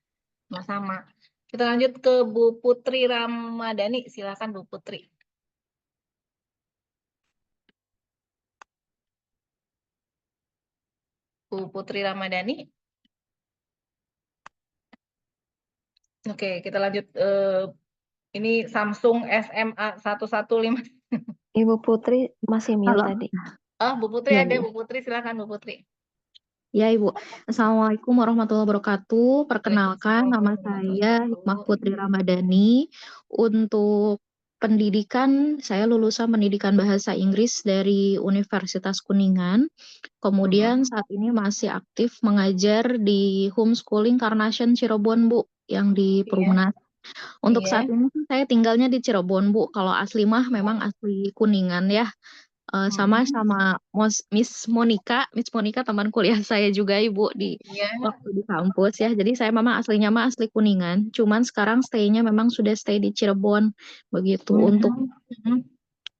sama-sama. Kita lanjut ke Bu Putri Ramadhani. Silakan Bu Putri. Bu Putri Ramadhani. Oke, kita lanjut. Ini Samsung SMA 115. Ibu Putri masih mute tadi. Oh, Bu Putri Iya, ada. Bu. Bu Putri, silakan Bu Putri. Ya, Ibu. Assalamualaikum warahmatullahi wabarakatuh. Perkenalkan, nama saya Hikmah Putri Ramadhani. Untuk pendidikan, saya lulusan pendidikan bahasa Inggris dari Universitas Kuningan. Kemudian saat ini masih aktif mengajar di Homeschooling Carnation Cirebon, Bu, yang di Perumnas. Untuk saat ini saya tinggalnya di Cirebon, Bu. Kalau asli mah memang asli Kuningan ya. Sama Miss Monika teman kuliah saya juga Ibu di waktu di kampus ya. Jadi saya memang aslinya mah asli Kuningan, cuman sekarang stay-nya memang sudah stay di Cirebon begitu.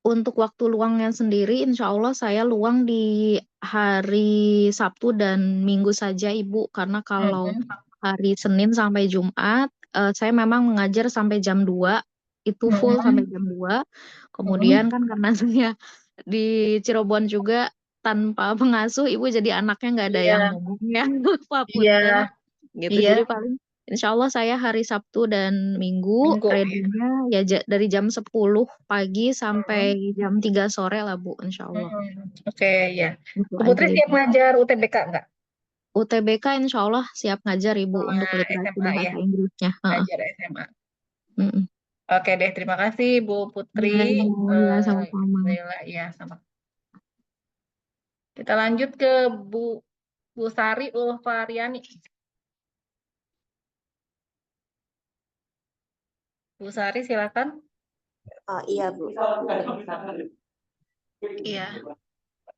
Untuk waktu luangnya sendiri, insya Allah saya luang di hari Sabtu dan Minggu saja Ibu, karena kalau hari Senin sampai Jumat saya memang mengajar sampai jam 2, itu full sampai jam 2. Kemudian kan karena saya di Cirebon juga tanpa pengasuh, Ibu jadi anaknya nggak ada yang ngomongnya, Punten gitu. Jadi paling insya Allah saya hari Sabtu dan Minggu ready-nya ya dari jam 10 pagi sampai jam 3 sore lah Bu, insya Allah. Oke, ya. Itu Bu Putri aja, siap Ibu. ngajar UTBK nggak? UTBK insya Allah siap ngajar Ibu untuk literasi SMA bahasa ya? Inggrisnya. Ngajar SMA. Mm-mm. Oke deh, terima kasih Bu Putri. Ya, sama-sama. Alhamdulillah, ya sama. Kita lanjut ke Bu Sari Ulfariani. Bu Sari, silakan. Iya, Bu. Iya.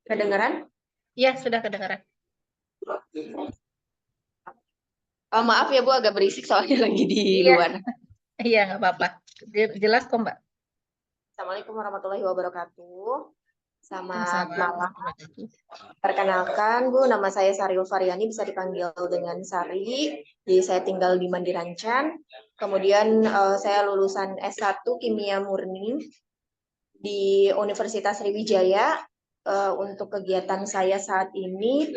Kedengaran? Iya, sudah kedengaran. Maaf ya, Bu, agak berisik soalnya lagi di luar. Iya, nggak apa-apa. Jelas kok, Mbak. Assalamualaikum warahmatullahi wabarakatuh. Selamat malam. Perkenalkan, Bu, nama saya Sari Ulfariani, bisa dipanggil dengan Sari. Jadi saya tinggal di Mandirancan. Kemudian saya lulusan S1 Kimia Murni di Universitas Sriwijaya. Untuk kegiatan saya saat ini,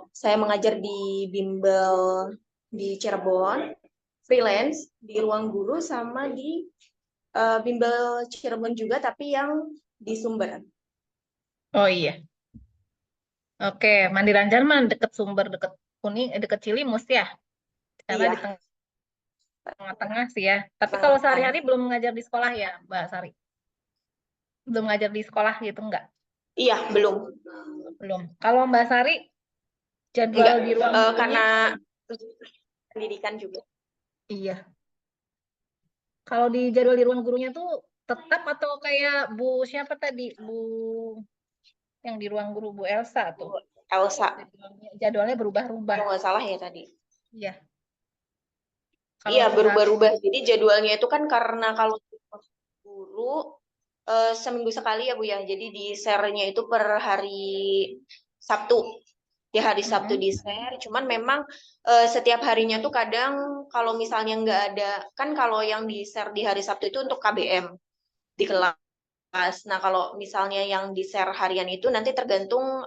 saya mengajar di bimbel di Cirebon, freelance di Ruang Guru, sama di bimbel Cirebon juga, tapi yang di Sumber. Oh iya. Oke, Mandirancan mah deket Sumber, deket Kuning, deket Cilimus ya. Karena di tengah-tengah sih ya. Tapi kalau sehari-hari belum mengajar di sekolah ya, Mbak Sari? Belum mengajar di sekolah gitu enggak? Iya, belum. Belum. Kalau Mbak Sari, jadwal di ruang gurunya? Karena pendidikan juga. Iya. Kalau di jadwal di ruang gurunya tuh Tetap atau kayak Bu siapa tadi? Bu yang di ruang guru Bu Elsa tuh. Elsa, Jadwalnya berubah-ubah. kalau nggak salah ya tadi. Iya. Kalau Iya, Bu berubah-ubah. Sari, Jadi jadwalnya itu kan karena kalau guru seminggu sekali ya Bu ya. Jadi di share-nya itu per hari Sabtu. Di hari Sabtu di share. Cuman memang setiap harinya tuh kadang kalau misalnya nggak ada, kan kalau yang di share di hari Sabtu itu untuk KBM di kelas. Nah, kalau misalnya yang di share harian itu nanti tergantung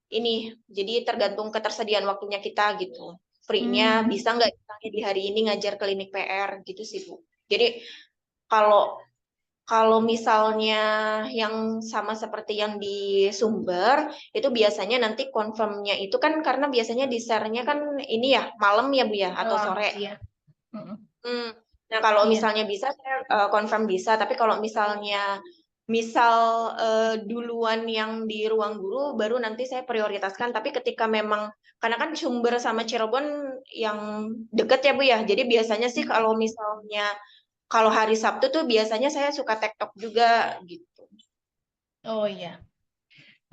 ini, jadi tergantung ketersediaan waktunya kita gitu. Free-nya bisa nggak misalnya di hari ini ngajar klinik PR gitu sih Bu. Jadi kalau kalau misalnya yang sama seperti yang di Sumber, itu biasanya nanti confirm-nya itu kan karena biasanya di share-nya kan ini ya, malam ya Bu ya, atau sore. iya. Hmm. Nah, kalau Iya. misalnya bisa, saya confirm bisa. Tapi kalau misalnya duluan yang di ruang guru, baru nanti saya prioritaskan. Tapi ketika memang, karena kan Sumber sama Cirebon yang deket ya Bu ya. Jadi biasanya sih kalau misalnya, kalau hari Sabtu tuh biasanya saya suka tektok juga gitu. Oh iya.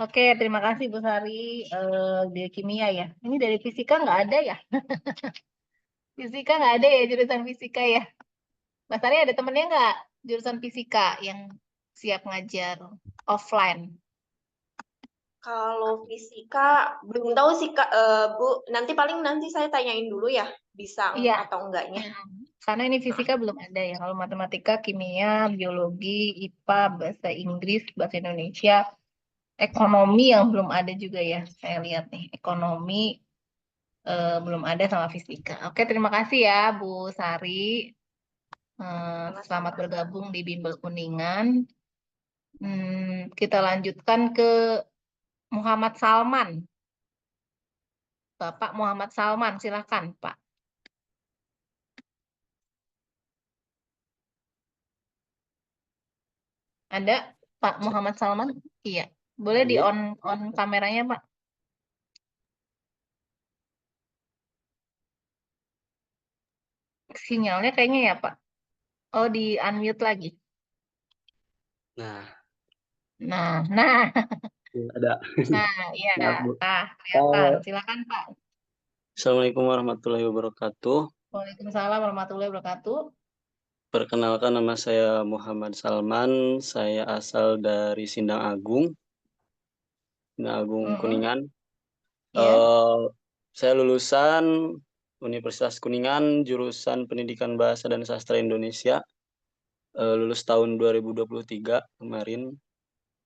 Oke, terima kasih Bu Sari. Di kimia ya. Ini dari fisika nggak ada ya? Fisika nggak ada ya jurusan fisika ya? Mas Sari ada temennya nggak jurusan fisika yang siap ngajar offline? Kalau fisika belum tahu sih Kak, Bu. Nanti paling nanti saya tanyain dulu ya, bisa Iya. atau enggaknya. Karena ini fisika belum ada ya. Kalau matematika, kimia, biologi, IPA, bahasa Inggris, bahasa Indonesia, ekonomi yang belum ada juga ya. Saya lihat nih, ekonomi belum ada sama fisika. Oke, terima kasih ya Bu Sari. Selamat bergabung di Bimbel Kuningan. Kita lanjutkan ke Muhammad Salman. Bapak Muhammad Salman, silakan Pak. Ada Pak Muhammad Salman? Iya. Boleh di on kameranya Pak. Sinyalnya kayaknya ya Pak. Oh, di unmute lagi. Nah, Nah. ada. Nah, iya. Maaf, Bu. Kelihatan. Silakan Pak. Assalamualaikum warahmatullahi wabarakatuh. Waalaikumsalam warahmatullahi wabarakatuh. Perkenalkan, nama saya Muhammad Salman. Saya asal dari Sindang Agung, Kuningan. Saya lulusan Universitas Kuningan, jurusan Pendidikan Bahasa dan Sastra Indonesia. Lulus tahun 2023 kemarin.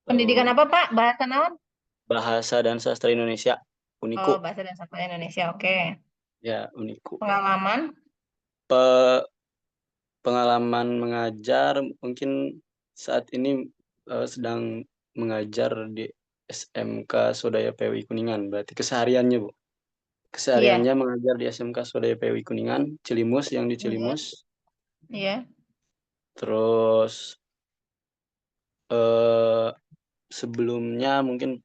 Pendidikan apa Pak? Bahasa naon? Bahasa dan Sastra Indonesia, Uniku. Oh, Bahasa dan Sastra Indonesia. Oke. Ya, Uniku. Pengalaman? Pengalaman mengajar mungkin saat ini sedang mengajar di SMK Swadaya PWI Kuningan. Berarti kesehariannya, Bu. Kesehariannya mengajar di SMK Swadaya PWI Kuningan, Cilimus, yang di Cilimus. Iya. Terus sebelumnya mungkin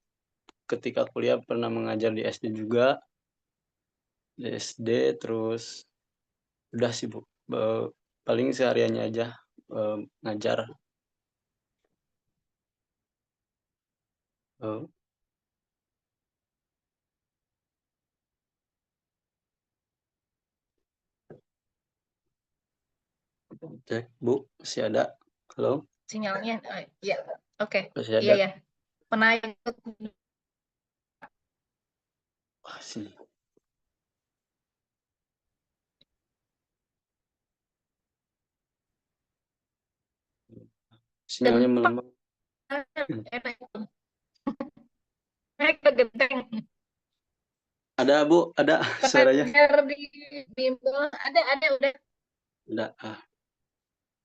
ketika kuliah pernah mengajar di SD juga. Di SD, terus udah sih Bu. Paling sehariannya aja ngajar. Cek Bu, masih ada? Halo? Sinyalnya, ya, oke. Masih ada? Iya ya. Pernah ikut sini. Sinyalnya melemah. naik ke genteng. Ada Bu, ada suaranya. Di bimbel, ada udah. Udah.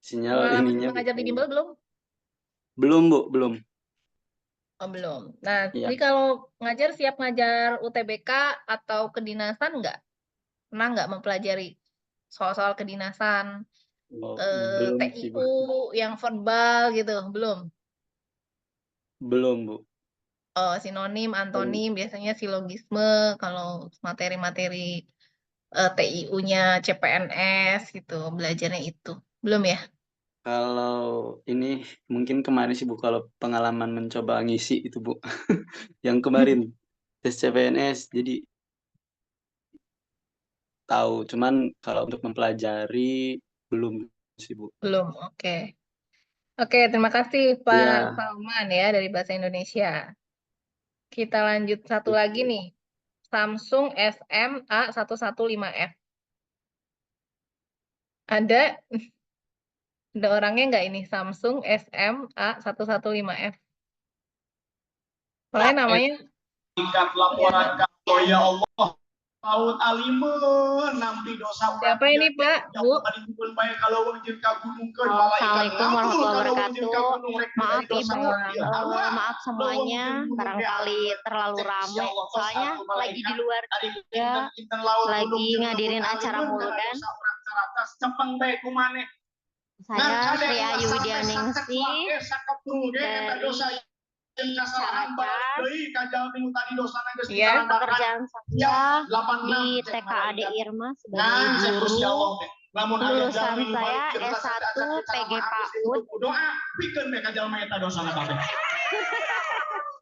Sinyal ininya mengajar di bimbel belum? Belum Bu, belum. Oh, belum. Nah, Iya. jadi kalau ngajar siap ngajar UTBK atau kedinasan nggak? Pernah nggak mempelajari soal-soal kedinasan? Belum sih, Bu. TIU yang verbal gitu, belum? Belum, Bu. Oh, sinonim, antonim, biasanya silogisme kalau materi-materi TIU-nya CPNS gitu, belajarnya itu. Belum ya? Kalau ini mungkin kemarin sih Bu, kalau pengalaman mencoba ngisi itu Bu, yang kemarin tes CPNS, jadi tahu. Cuman kalau untuk mempelajari belum sih Bu. Belum, oke. Oke, terima kasih Pak Iya. Salman ya dari Bahasa Indonesia. Kita lanjut satu lagi nih. Samsung SMA115F. Ada ada orangnya nggak ini? Samsung SMA115F. Soalnya namanya Tingkat laporan kau ya Allah. Laut alimun nampi dosa orang siapa ini Pak, Bu? Assalamualaikum warahmatullahi wabarakatuh. Maaf Ibu, maaf semuanya, barangkali terlalu ramai. Soalnya lagi di luar juga, lagi ngadirin acara muludan. Saya Sri Ayu Widianingsi dari Cilacap. Iya. Pekerjaan saya di TKAD Irma sebagai guru. Lulusan saya S1 PG PAUD.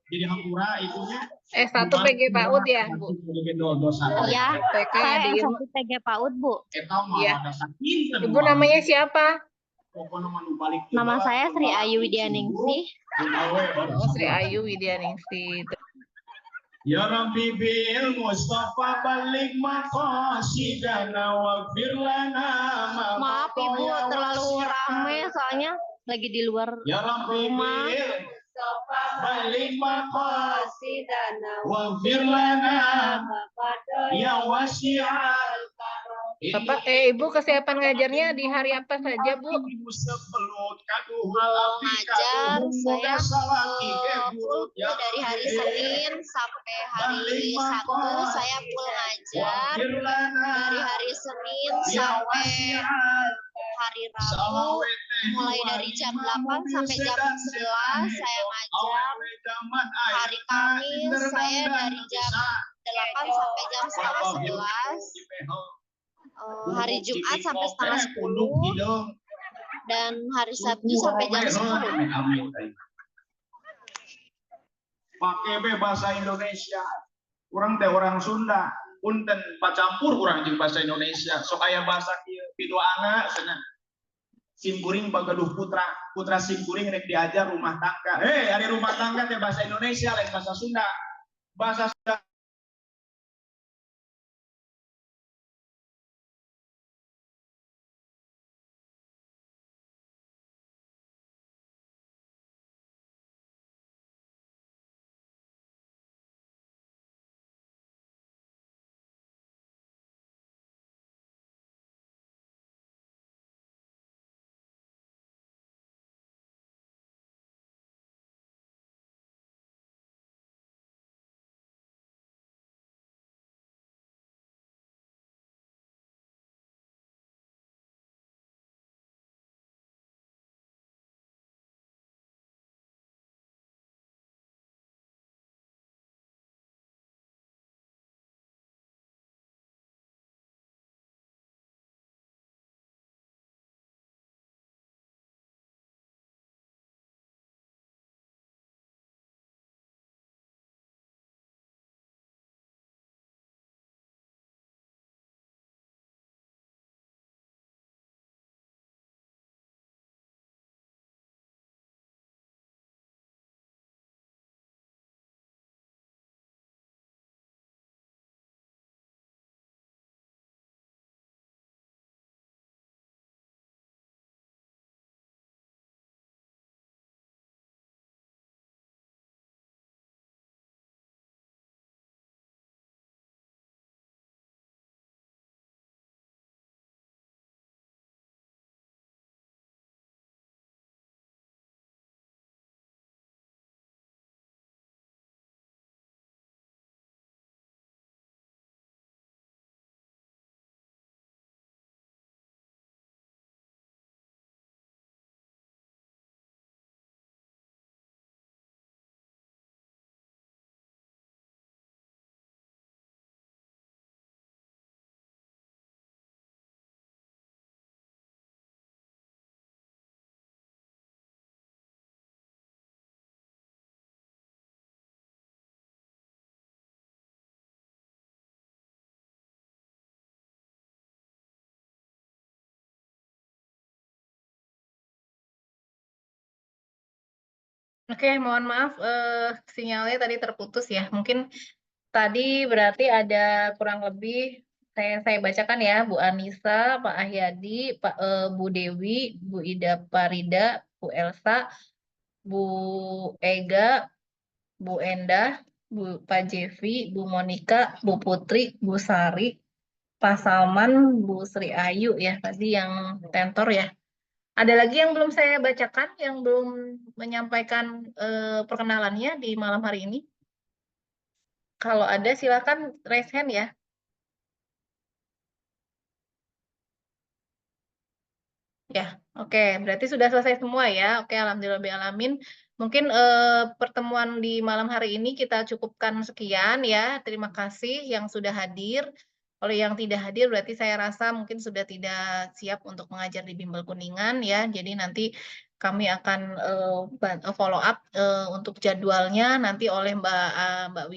Jadi hampura itunya. S1 PG PAUD ya, Bu? Iya, saya TKAD S1 PG PAUD, Bu. Iya. Ibu namanya siapa? Nama saya Sri Ayu Widianingsi. Oh, Sri Ayu Widianingsi. Ya Rabbi bil Mustafa balik maqasidana waghfir lana. Maaf Ibu, terlalu ramai soalnya lagi di luar rumah. Balik maqasidana waghfir lana ya wasi'al. Bapak, Ibu kesiapan ngajarnya di hari apa saja, Bu? Kalau ngajar saya full dari hari Senin sampai hari Sabtu saya full ngajar. Dari hari Senin sampai hari Rabu mulai dari jam 8 sampai jam 11 saya ngajar. Hari Kamis saya dari jam 8 sampai jam setengah 11. Hari Jumat sampai setengah 10 dan hari Sabtu sampai jam 10. Pakai bahasa Indonesia. Kurang teh orang Sunda. Punten pacampur kurang jeung bahasa Indonesia. Sok aya bahasa kieu pitu anak cenah. Simkuring bagaduh putra. Putra simkuring rek diajar rumah tangga. Hei, hari rumah tangga teh bahasa Indonesia lain bahasa Sunda. Bahasa Sunda Oke, mohon maaf sinyalnya tadi terputus ya. Mungkin tadi berarti ada kurang lebih saya bacakan ya, Bu Anissa, Pak Ahyadi, Bu Dewi, Bu Ida Parida, Bu Elsa, Bu Ega, Bu Endah, Pak Jevi, Bu Monika, Bu Putri, Bu Sari, Pak Salman, Bu Sri Ayu ya tadi yang tentor ya. Ada lagi yang belum saya bacakan, yang belum menyampaikan perkenalannya di malam hari ini? Kalau ada silakan raise hand ya. Ya, oke. Berarti sudah selesai semua ya. Oke, alhamdulillahirrahmanirrahim. Mungkin pertemuan di malam hari ini kita cukupkan sekian ya. Terima kasih yang sudah hadir. Kalau yang tidak hadir berarti saya rasa mungkin sudah tidak siap untuk mengajar di Bimbel Kuningan ya. Jadi nanti kami akan follow up untuk jadwalnya nanti oleh Mbak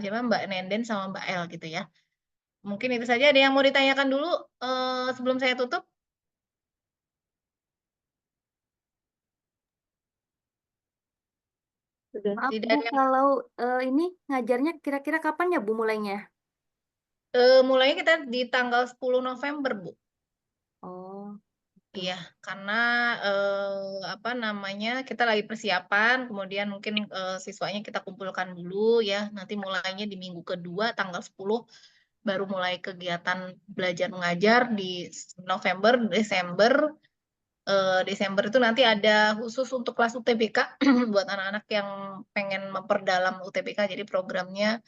siapa Mbak Nenden sama Mbak El gitu ya. Mungkin itu saja. Ada yang mau ditanyakan dulu sebelum saya tutup? Maaf Tidak Bu, ada yang kalau ini ngajarnya kira-kira kapan ya Bu mulainya? mulainya kita di tanggal 10 November, Bu. Oh, Iya, karena apa namanya kita lagi persiapan, kemudian mungkin siswanya kita kumpulkan dulu ya. Nanti mulainya di minggu kedua tanggal 10 baru mulai kegiatan belajar mengajar di November, Desember. Desember itu nanti ada khusus untuk kelas UTBK buat anak-anak yang pengen memperdalam UTBK. Jadi programnya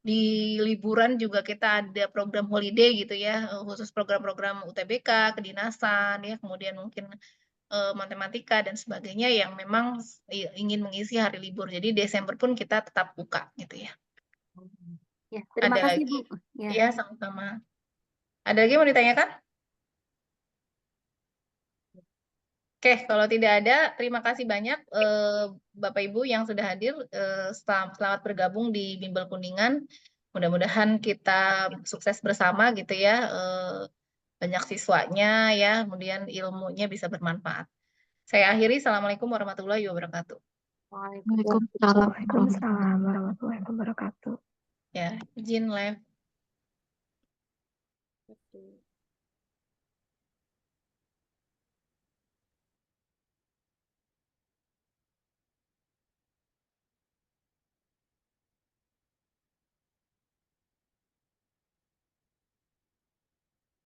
di liburan juga kita ada program holiday gitu ya, khusus program-program UTBK, kedinasan ya, kemudian mungkin matematika dan sebagainya yang memang ingin mengisi hari libur. Jadi Desember pun kita tetap buka gitu ya. ya terima Ada kasih lagi? Bu. Ya. Ya, sama-sama. Ada lagi yang mau ditanyakan? Oke, kalau tidak ada, terima kasih banyak Bapak Ibu yang sudah hadir. Selamat bergabung di Bimbel Kuningan. Mudah-mudahan kita sukses bersama gitu ya. Banyak siswanya ya, kemudian ilmunya bisa bermanfaat. Saya akhiri. Assalamualaikum warahmatullahi wabarakatuh. Waalaikumsalam. Waalaikumsalam warahmatullahi wabarakatuh. Ya, izin live.